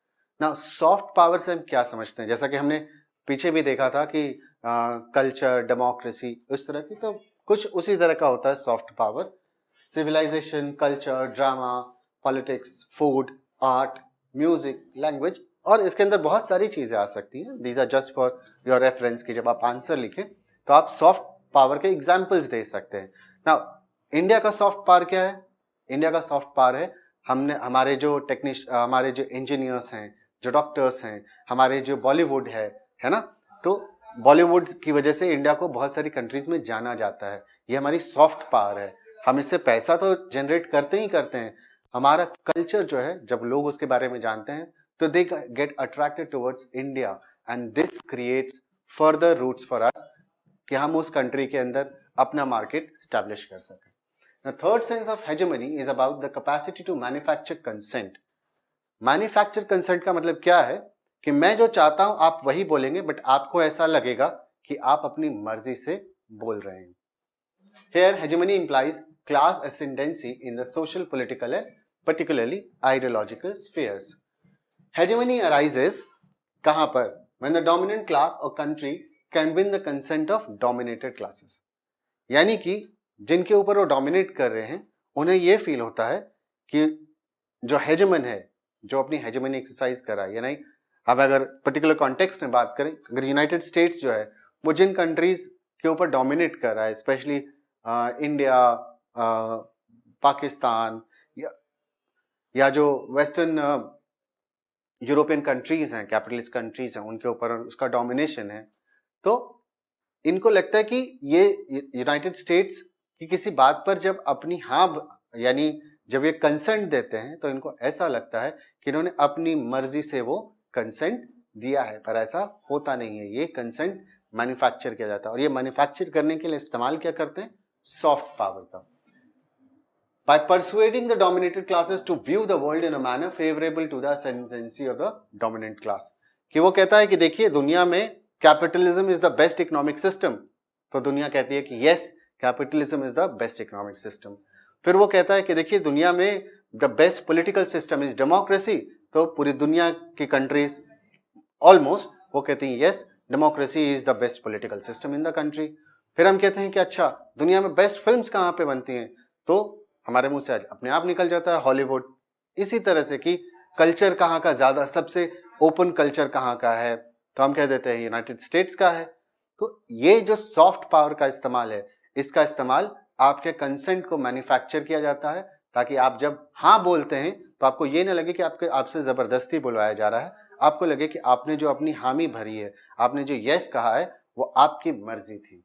ना सॉफ्ट पावर से हम क्या समझते हैं, जैसा कि हमने पीछे भी देखा था कि कल्चर, डेमोक्रेसी, इस तरह की, तो कुछ उसी तरह का होता है soft power. Civilisation, culture, drama, politics, food, art, music, language, और इसके अंदर बहुत सारी चीजें आ सकती हैं। These are just for your reference कि जब आप आंसर लिखें तो आप सॉफ्ट पावर के एग्जाम्पल्स दे सकते हैं। ना इंडिया का सॉफ्ट पावर क्या है? इंडिया का सॉफ्ट पावर है हमारे जो हमारे जो इंजीनियर्स हैं, जो डॉक्टर्स हैं, हमारे जो बॉलीवुड है ना, तो बॉलीवुड की वजह से इंडिया को बहुत सारी कंट्रीज में जाना जाता है। ये हमारी सॉफ्ट पावर है। हम इससे पैसा तो जनरेट करते ही करते हैं। हमारा कल्चर जो है, जब लोग उसके बारे में जानते हैं तो they get attracted towards India and this creates further roots for us कि हम उस कंट्री के अंदर अपना मार्केट स्टैब्लिश कर सकें। The third sense of hegemony is about the capacity to manufacture consent। Manufacture consent का मतलब क्या है कि मैं जो चाहता हूं आप वही बोलेंगे, बट आपको ऐसा लगेगा कि आप अपनी मर्जी से बोल रहे हैं। Here hegemony implies class ascendancy in the social, political and particularly ideological spheres। Hegemony arises कहां पर? When the dominant class or country can win the consent of dominated classes। यानी कि जिनके ऊपर वो डोमिनेट कर रहे हैं उन्हें ये फील होता है कि जो हेजेमन है, जो अपनी हेजेमनी एक्सरसाइज कर रहा है, या नहीं, अब अगर पर्टिकुलर कॉन्टेक्स्ट में बात करें, अगर यूनाइटेड स्टेट्स जो है वो जिन कंट्रीज के ऊपर डोमिनेट कर रहा है, स्पेशली इंडिया, पाकिस्तान, या जो वेस्टर्न यूरोपियन कंट्रीज हैं, कैपिटलिस्ट कंट्रीज हैं, उनके ऊपर उसका डोमिनेशन है, तो इनको लगता है कि ये यूनाइटेड स्टेट्स की किसी बात पर जब अपनी यानी जब ये कंसेंट देते हैं तो इनको ऐसा लगता है कि इन्होंने अपनी मर्जी से वो कंसेंट दिया है, पर ऐसा होता नहीं है। ये कंसेंट मैन्युफैक्चर किया जाता है, और ये मैन्युफैक्चर करने के लिए इस्तेमाल क्या करते हैं? सॉफ्ट पावर का। By persuading the dominated classes to view the world in a manner favorable to the ascendancy of the dominant class। कि वो कहता है कि देखिए दुनिया में capitalism is the best economic system, तो दुनिया कहती है कि yes, capitalism is the best economic system. फिर वो कहता है कि देखिए दुनिया में the best political system is democracy, तो पूरी दुनिया की कंट्रीज ऑलमोस्ट वो कहती हैं yes, democracy is the best political system in the country. फिर हम कहते हैं कि अच्छा, दुनिया में बेस्ट फिल्म्स कहाँ पे बनती हैं, तो हमारे मुंह से अपने आप निकल जाता है हॉलीवुड। इसी तरह से कि कल्चर कहाँ का ज्यादा, सबसे ओपन कल्चर कहाँ का है, तो हम कह देते हैं यूनाइटेड स्टेट्स का है। तो ये जो सॉफ्ट पावर का इस्तेमाल है, इसका इस्तेमाल आपके कंसेंट को मैन्युफैक्चर किया जाता है, ताकि आप जब हाँ बोलते हैं तो आपको ये ना लगे कि आपसे जबरदस्ती बुलवाया जा रहा है, आपको लगे कि आपने जो अपनी हामी भरी है, आपने जो यस कहा है, वो आपकी मर्जी थी।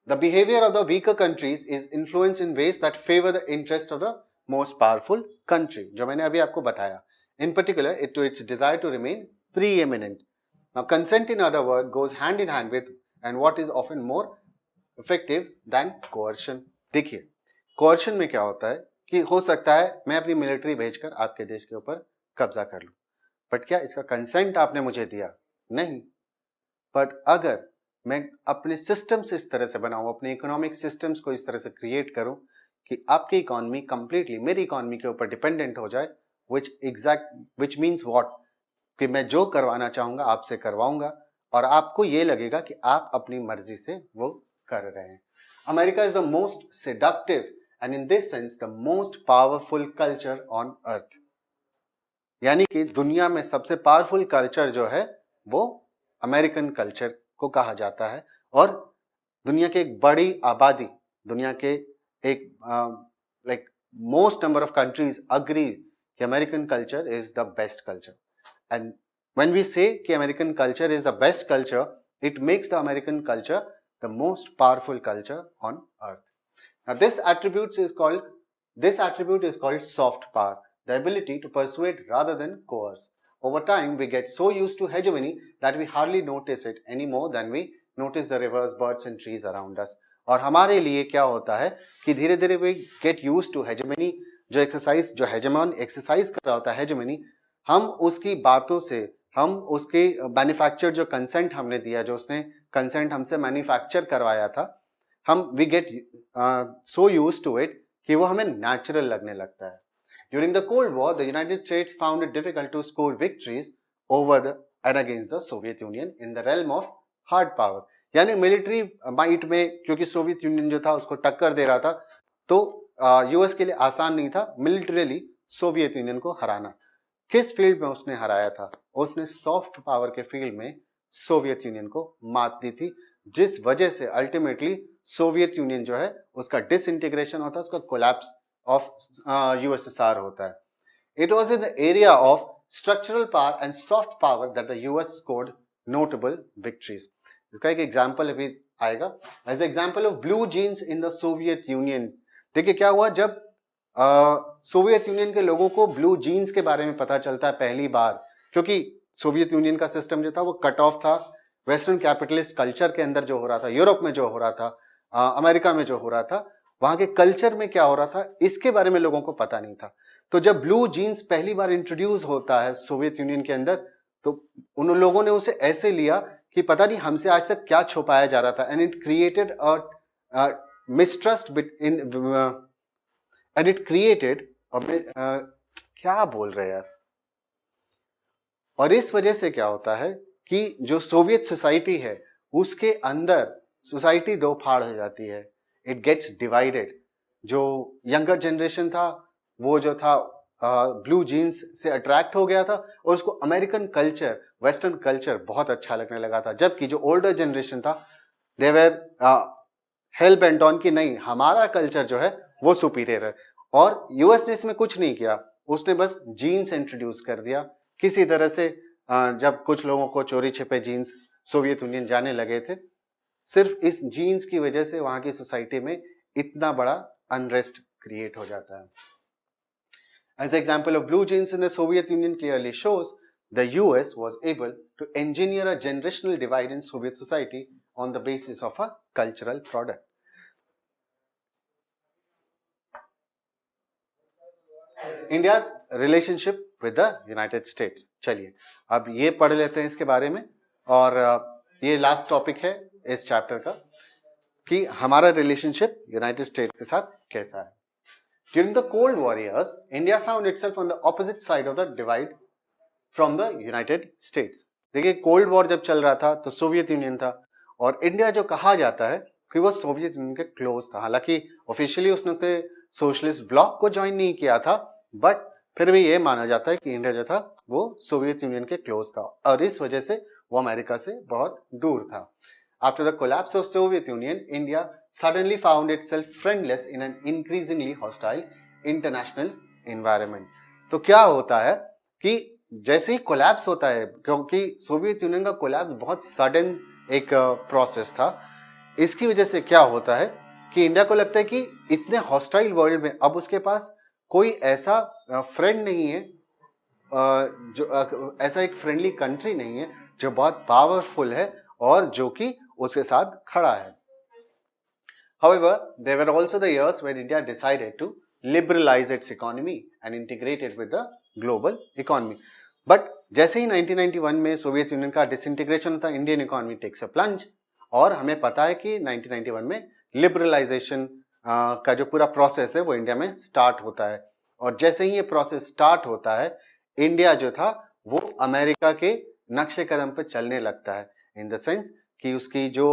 The behavior of the weaker countries is influenced in ways that favor the interest of the most powerful country, जो मैंने अभी आपको बताया। In particular, its desire to remain preeminent। Now, consent, in other words, goes hand in hand with and what is often more effective than coercion। देखिए, coercion में क्या होता है कि हो सकता है मैं अपनी मिलिट्री भेजकर आपके देश के ऊपर कब्जा कर लूं, बट क्या इसका कंसेंट आपने मुझे दिया? नहीं। बट अगर मैं अपने सिस्टम्स इस तरह से बनाऊं, अपने इकोनॉमिक सिस्टम्स को इस तरह से क्रिएट करूं कि आपकी इकोनॉमी कंप्लीटली मेरी इकोनॉमी के ऊपर डिपेंडेंट हो जाए, विच मीन्स व्हाट, कि मैं जो करवाना चाहूंगा आपसे करवाऊंगा और आपको ये लगेगा कि आप अपनी मर्जी से वो कर रहे हैं। America is the most seductive and in this sense the most powerful culture on अर्थ। यानी कि दुनिया में सबसे पावरफुल कल्चर जो है वो अमेरिकन कल्चर को कहा जाता है। और दुनिया की एक बड़ी आबादी, दुनिया के एक like most number of countries agree कि American culture is the best culture. And when we say कि American culture is the best culture, it makes the American culture the most powerful culture on earth. Now this attribute is called soft power, the ability to persuade rather than coerce. Over time, we get so used to hegemony that we hardly notice it any more than we notice the rivers, birds and trees around us. और हमारे लिए क्या होता है कि धीरे धीरे we get used to hegemony, जो हेजेमॉन एक्सरसाइज कर रहा होता है हेजेमनी, हम उसकी बातों से, हम उसके मैन्युफैक्चर जो कंसेंट हमने दिया, जो उसने कंसेंट हमसे मैन्युफैक्चर करवाया था, हम we get so used to it कि वो हमें नेचुरल लगने लगता है। During the cold war the United States found it difficult to score victories over and against the Soviet Union in the realm of hard power. यानी military might में, क्योंकि Soviet union जो था उसको टक्कर दे रहा था, तो यूएस के लिए आसान नहीं था मिलिटरीली सोवियत यूनियन को हराना। किस फील्ड में उसने हराया था? उसने सॉफ्ट पावर के फील्ड में सोवियत यूनियन को मात दी थी, जिस वजह से अल्टीमेटली सोवियत यूनियन जो है उसका डिसइंटीग्रेशन होता है, उसका कोलैप्स ऑफ यूएसएसआर होता है। It was in the area of structural power and soft power that the US scored notable victories. इसका एक एग्जांपल अभी आएगा, as the example of blue jeans in the Soviet Union. देखिए क्या हुआ जब सोवियत यूनियन के लोगों को ब्लू जीन्स के बारे में पता चलता है पहली बार, क्योंकि सोवियत यूनियन का सिस्टम जो था वो कट ऑफ था वेस्टर्न कैपिटलिस्ट कल्चर के अंदर जो हो रहा था, यूरोप में जो हो रहा था, अमेरिका में जो हो रहा था, वहां के कल्चर में क्या हो रहा था इसके बारे में लोगों को पता नहीं था। तो जब ब्लू जीन्स पहली बार इंट्रोड्यूस होता है सोवियत यूनियन के अंदर, तो उन लोगों ने उसे ऐसे लिया कि पता नहीं हमसे आज तक क्या छुपाया जा रहा था, and it created a mistrust and it created क्या बोल रहे यार। और इस वजह से क्या होता है कि जो सोवियत सोसाइटी है उसके अंदर सोसाइटी दो फाड़ हो जाती है, इट गेट्स डिवाइडेड। जो यंगर जनरेशन था वो जो था ब्लू जीन्स से अट्रैक्ट हो गया था और उसको अमेरिकन कल्चर, वेस्टर्न कल्चर बहुत अच्छा लगने लगा था, जबकि जो ओल्डर जनरेशन था दे वर हेल बेंट ऑन कि नहीं हमारा कल्चर जो है वो सुपीरियर है। और यूएस ने इसमें कुछ नहीं किया, उसने बस जीन्स इंट्रोड्यूस कर दिया किसी तरह से। जब कुछ लोगों को चोरी छिपे जीन्स सोवियत यूनियन जाने लगे थे, सिर्फ इस जीन्स की वजह से वहां की सोसाइटी में इतना बड़ा अनरेस्ट क्रिएट हो जाता है। As the example of blue jeans in the Soviet Union clearly shows, the US was able to engineer a generational divide in Soviet society on the basis of a cultural product. India's relationship with the United States. चलिए अब ये पढ़ लेते हैं इसके बारे में, और ये लास्ट टॉपिक है इस चैप्टर का कि हमारा रिलेशनशिप यूनाइटेड स्टेट्स के साथ कैसा है। During the Cold War years, India found itself on the opposite side of the divide from the United States. देखिए कोल्ड वॉर जब चल रहा था तो सोवियत यूनियन था और इंडिया जो कहा जाता है कि वो सोवियत यूनियन के क्लोज था। हालांकि ऑफिशियली उसने उसके सोशलिस्ट ब्लॉक को ज्वाइन नहीं किया था, बट फिर भी ये माना जाता है कि इंडिया जो था वो सोवियत यूनियन के क्लोज था और इस वजह से वो अमेरिका से बहुत दूर था। After the collapse of Soviet Union, India suddenly found itself friendless in an increasingly hostile international environment. तो क्या होता है कि जैसे ही कोलैप्स होता है, क्योंकि सोवियत यूनियन का कोलैप्स बहुत सडन एक प्रोसेस था, इसकी वजह से क्या होता है कि इंडिया को लगता है कि इतने हॉस्टाइल वर्ल्ड में अब उसके पास कोई ऐसा फ्रेंड नहीं है, जो ऐसा एक फ्रेंडली कंट्री नहीं है जो बहुत पावरफुल है और जो कि उसके साथ खड़ा है। However, there were also the years when India decided to liberalize its economy and integrate it with the global economy. But जैसे ही 1991 में सोवियत यूनियन का डिसइंटीग्रेशन होता है, Indian economy takes a plunge, और हमें पता है कि 1991 में लिबरलाइजेशन का जो पूरा प्रोसेस है वो इंडिया में स्टार्ट होता है। और जैसे ही ये प्रोसेस स्टार्ट होता है, इंडिया जो था वो अमेरिका के नक्शे कदम पर चलने लगता है, इन द सेंस कि उसकी जो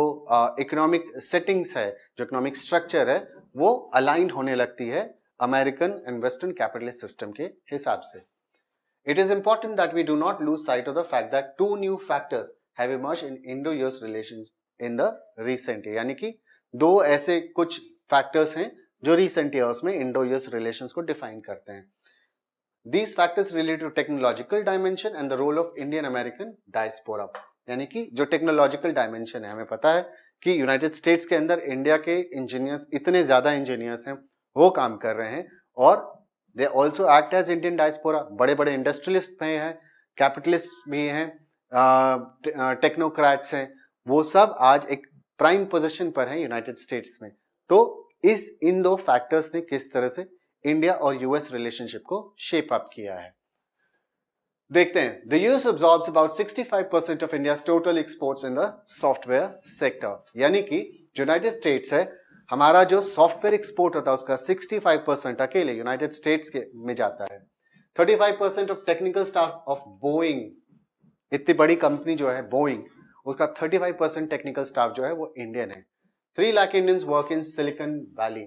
इकोनॉमिक सेटिंग्स है, जो इकोनॉमिक स्ट्रक्चर है, वो अलाइंड होने लगती है American and western capitalist system के हिसाब से। It is important that we do not lose sight of the fact that two new factors have emerged in Indo-US relations in the recent year, यानी कि दो ऐसे कुछ फैक्टर्स हैं जो रिसेंट ईयर्स में इंडो-यूएस रिलेशंस को डिफाइन करते हैं। These factors relate to technological dimension and the role of Indian American diaspora, यानी कि जो टेक्नोलॉजिकल डायमेंशन है, हमें पता है कि यूनाइटेड स्टेट्स के अंदर इंडिया के इंजीनियर्स, इतने ज्यादा इंजीनियर्स हैं, वो काम कर रहे हैं, और they also act as Indian diaspora. बड़े बड़े इंडस्ट्रियलिस्ट भी हैं, कैपिटलिस्ट भी हैं, टेक्नोक्रेट्स हैं, वो सब आज एक प्राइम पोजीशन पर हैं यूनाइटेड स्टेट्स में। तो इन दो फैक्टर्स ने किस तरह से इंडिया और यूएस रिलेशनशिप को शेप अप किया है, देखते हैं। The US absorbs about 65% of India's total exports in the software sector, यानी कि यूनाइटेड स्टेट्स है, हमारा जो सॉफ्टवेयर एक्सपोर्ट होता है उसका 65% अकेले यूनाइटेड स्टेट्स के में जाता है। 35% of technical staff of Boeing, इतनी बड़ी कंपनी जो है बोइंग, उसका 35% टेक्निकल स्टाफ जो है वो इंडियन है। 3 lakh Indians work in silicon valley.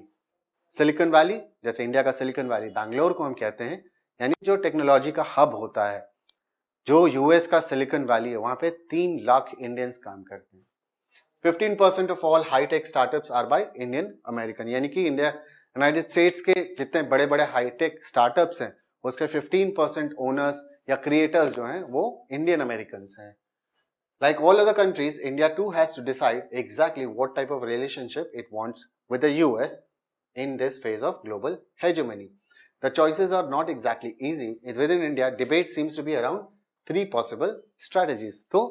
Silicon valley जैसे इंडिया का सिलिकॉन वैली, बैंगलोर को हम कहते हैं, यानी जो टेक्नोलॉजी का हब होता है, जो यूएस का सिलिकॉन वैली है, वहां पे 3 लाख इंडियंस काम करते हैं। 15% of all high tech startups are by Indian American, यानी कि इंडिया यूनाइटेड स्टेट्स के जितने बड़े बड़े हाईटेक स्टार्टअप्स हैं उसके 15% ओनर्स या क्रिएटर्स जो हैं वो इंडियन अमेरिकन हैं। Like all other countries, India too has to decide exactly what type of relationship it wants with the US in this phase of global hegemony. The choices are not exactly easy. Within India, debate seems to be around 3 possible strategies. तो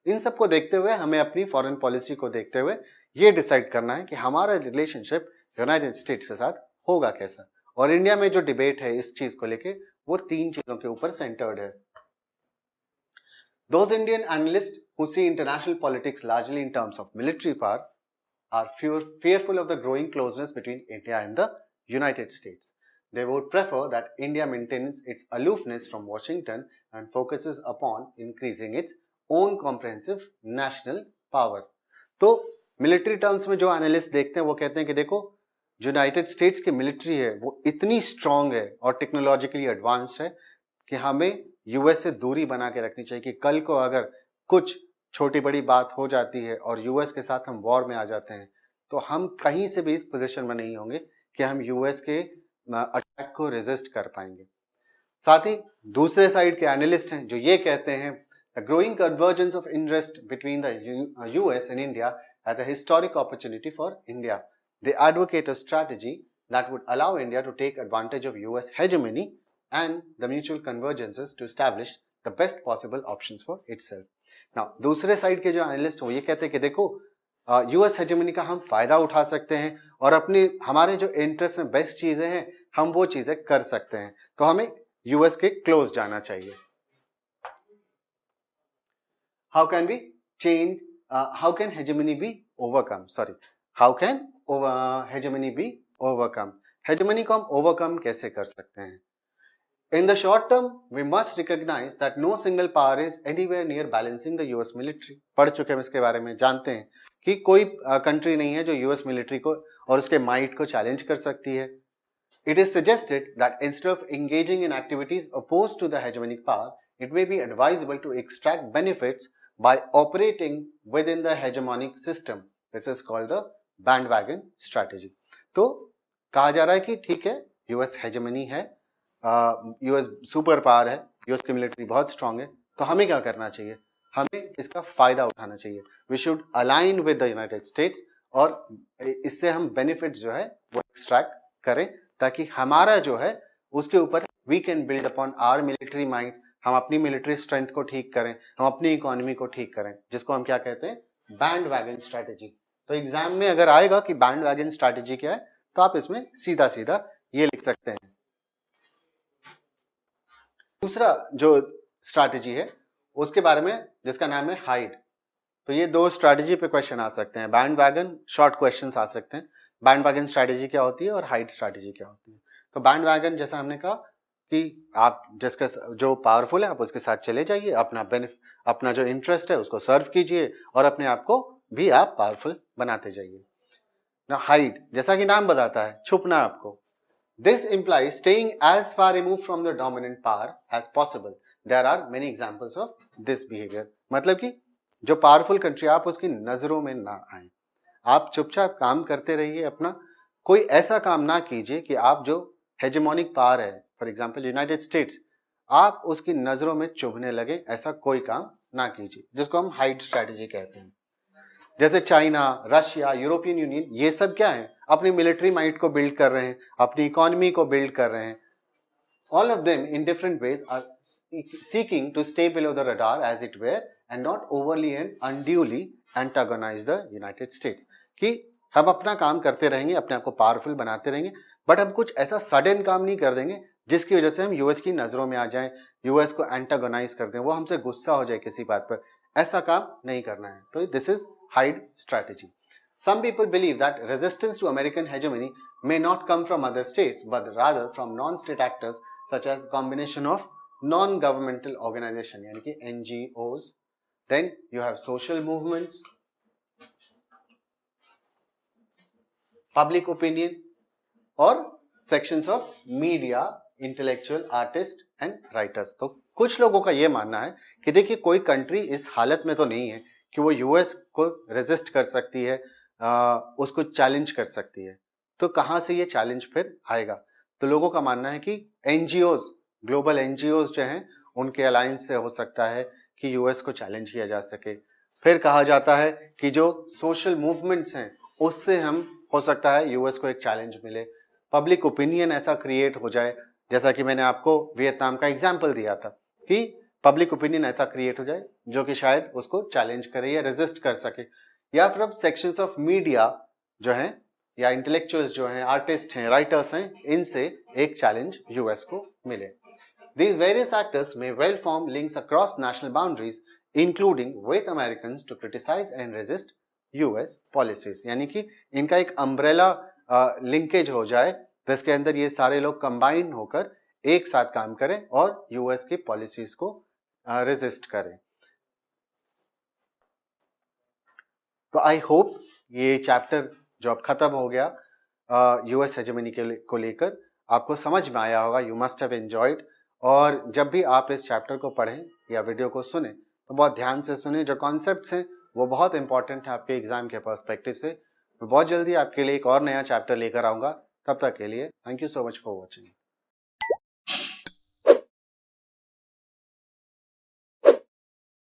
इन सबको देखते हुए हमें अपनी foreign policy को देखते हुए ये डिसाइड करना है कि हमारा रिलेशनशिप यूनाइटेड स्टेट्स के साथ होगा कैसा। और इंडिया में जो डिबेट है इस चीज को लेके वो 3 चीजों के ऊपर सेंटर्ड है। Those Indian analysts who see international politics largely in terms of military power are fearful of the growing closeness between India and the United States. They would prefer that India maintains its aloofness from Washington and focuses upon increasing its own comprehensive national power. तो military terms में जो analyst देखते हैं वो कहते हैं कि देखो, यूनाइटेड स्टेट्स की मिलिट्री है वो इतनी स्ट्रांग है और टेक्नोलॉजिकली एडवांस्ड है कि हमें यूएस से दूरी बना के रखनी चाहिए कि कल को अगर कुछ छोटी बड़ी बात हो जाती है और यूएस के साथ हम वॉर में आ जाते हैं तो हम कहीं से भी इस पोजीशन में नहीं होंगे कि हम यूएस के अटैक को रेजिस्ट कर पाएंगे। साथ ही दूसरे साइड के एनालिस्ट हैं जो ये कहते हैं the growing convergence of interest between the US and India as a historic opportunity for India. They advocate a strategy that would allow India to take advantage of US hegemony and the mutual convergences to establish the best possible options for itself. Now, दूसरे side के जो analyst हो ये कहते हैं कि देखो US hegemony का हम फायदा उठा सकते हैं और अपने हमारे जो इंटरेस्ट में बेस्ट चीजें हैं हम वो चीजें कर सकते हैं, तो हमें यूएस के क्लोज जाना चाहिए। How can we change? How can hegemony be overcome? Sorry, how can hegemony be overcome? Hegemony को हम ओवरकम कैसे कर सकते हैं? In the short term, we must recognize that no single power is anywhere near balancing the US military. पढ़ चुके हैं इसके बारे में, जानते हैं कि कोई कंट्री नहीं है जो यूएस मिलिट्री को और उसके माइट को चैलेंज कर सकती है। It is suggested that instead of engaging in activities opposed to the hegemonic power, it may be advisable to extract benefits by operating within the hegemonic system. This is called the bandwagon strategy. तो कहा जा रहा है कि ठीक है, US hegemony है, US super power है, यूएस की मिलिट्री बहुत स्ट्रांग है, तो हमें क्या करना चाहिए? हमें इसका फायदा उठाना चाहिए। We should align with the United States और इससे हम बेनिफिट्स जो है वो एक्सट्रैक्ट करें ताकि हमारा जो है उसके ऊपर we can build upon our military mind, हम अपनी मिलिट्री स्ट्रेंथ को ठीक करें, हम अपनी इकोनॉमी को ठीक करें, जिसको हम क्या कहते हैं? Band wagon strategy. तो एग्जाम में अगर आएगा कि बैंड वैगन स्ट्रैटेजी क्या है तो आप इसमें सीधा सीधा ये लिख सकते हैं। दूसरा जो स्ट्रैटेजी है उसके बारे में, जिसका नाम है हाइड। तो ये दो स्ट्रैटेजी पे क्वेश्चन आ सकते हैं, बैंड वैगन शॉर्ट क्वेश्चंस आ सकते हैं। बैंड वैगन स्ट्रैटेजी क्या होती है और हाइड स्ट्रैटेजी क्या होती है। तो बैंड वैगन जैसा हमने कहा कि आप जिसका जो पावरफुल है आप उसके साथ चले जाइए, अपना जो इंटरेस्ट है उसको सर्व कीजिए और अपने आप को भी आप पावरफुल बनाते जाइए। ना हाइड जैसा कि नाम बताता है, छुपना आपको। This implies staying as far removed from the dominant power as possible. There are many examples of this behavior. मतलब कि जो पावरफुल कंट्री आप उसकी नजरों में ना आए, आप चुपचाप काम करते रहिए अपना, कोई ऐसा काम ना कीजिए कि आप जो हेजेमोनिक पावर है, फॉर एग्जांपल यूनाइटेड स्टेट्स, आप उसकी नजरों में चुभने लगे, ऐसा कोई काम ना कीजिए, जिसको हम हाइड स्ट्रैटेजी कहते हैं। जैसे चाइना, रशिया, यूरोपियन यूनियन, ये सब क्या है, अपनी मिलिट्री माइट को बिल्ड कर रहे हैं, अपनी इकोनॉमी को बिल्ड कर रहे हैं। All of them in different ways are seeking to stay below the radar as it were and not overly and unduly antagonize the United States. कि हम अपना काम करते रहेंगे, अपने आप को पावरफुल बनाते रहेंगे, बट हम कुछ ऐसा सडन काम नहीं कर देंगे जिसकी वजह से हम यूएस की नजरों में आ जाएं, यूएस को एंटागोनाइज कर दें, वो हमसे गुस्सा हो जाए किसी बात पर। ऐसा काम नहीं करना है। तो this is hide strategy. Some people believe that resistance to American hegemony may not come from other states, but rather from non-state actors such as combination of non-governmental organization, यानी कि NGOs. Then you have social movements, public opinion, और sections of media, intellectual, artists and writers. तो कुछ लोगों का ये मानना है कि देखिए कोई कंट्री इस हालत में तो नहीं है कि वो यूएस को रेजिस्ट कर सकती है, उसको चैलेंज कर सकती है। तो कहाँ से ये चैलेंज फिर आएगा? तो लोगों का मानना है कि एनजीओज, ग्लोबल एनजीओज जो हैं, उनके अलायंस से हो सकता है कि यूएस को चैलेंज किया जा सके। फिर कहा जाता है कि जो सोशल मूवमेंट्स हैं उससे हम हो सकता है यूएस को एक चैलेंज मिले। पब्लिक ओपिनियन ऐसा क्रिएट हो जाए, जैसा कि मैंने आपको वियतनाम का एग्जाम्पल दिया था कि पब्लिक ओपिनियन ऐसा क्रिएट हो जाए जो कि शायद उसको चैलेंज करे या रेजिस्ट कर सके। या फिर अब सेक्शंस ऑफ मीडिया जो हैं या इंटेलेक्चुअल्स जो हैं, आर्टिस्ट हैं, राइटर्स हैं, इनसे एक चैलेंज यूएस को मिले। These various actors may well form links across national boundaries, including with Americans to criticize and resist US policies. यानी कि इनका एक अम्ब्रेला लिंकेज हो जाए जिसके अंदर ये सारे लोग कंबाइन होकर एक साथ काम करें और यूएस की पॉलिसीज को रेजिस्ट करें। तो आई होप ये चैप्टर जो अब खत्म हो गया यूएस हेजेमनी को लेकर आपको समझ में आया होगा। You must have enjoyed. और जब भी आप इस चैप्टर को पढ़ें या वीडियो को सुने तो बहुत ध्यान से सुने। जो कॉन्सेप्ट्स हैं वो बहुत इंपॉर्टेंट है आपके एग्जाम के पर्सपेक्टिव से। मैं बहुत जल्दी आपके लिए एक और नया चैप्टर लेकर आऊँगा। तब तक के लिए thank you so much for watching.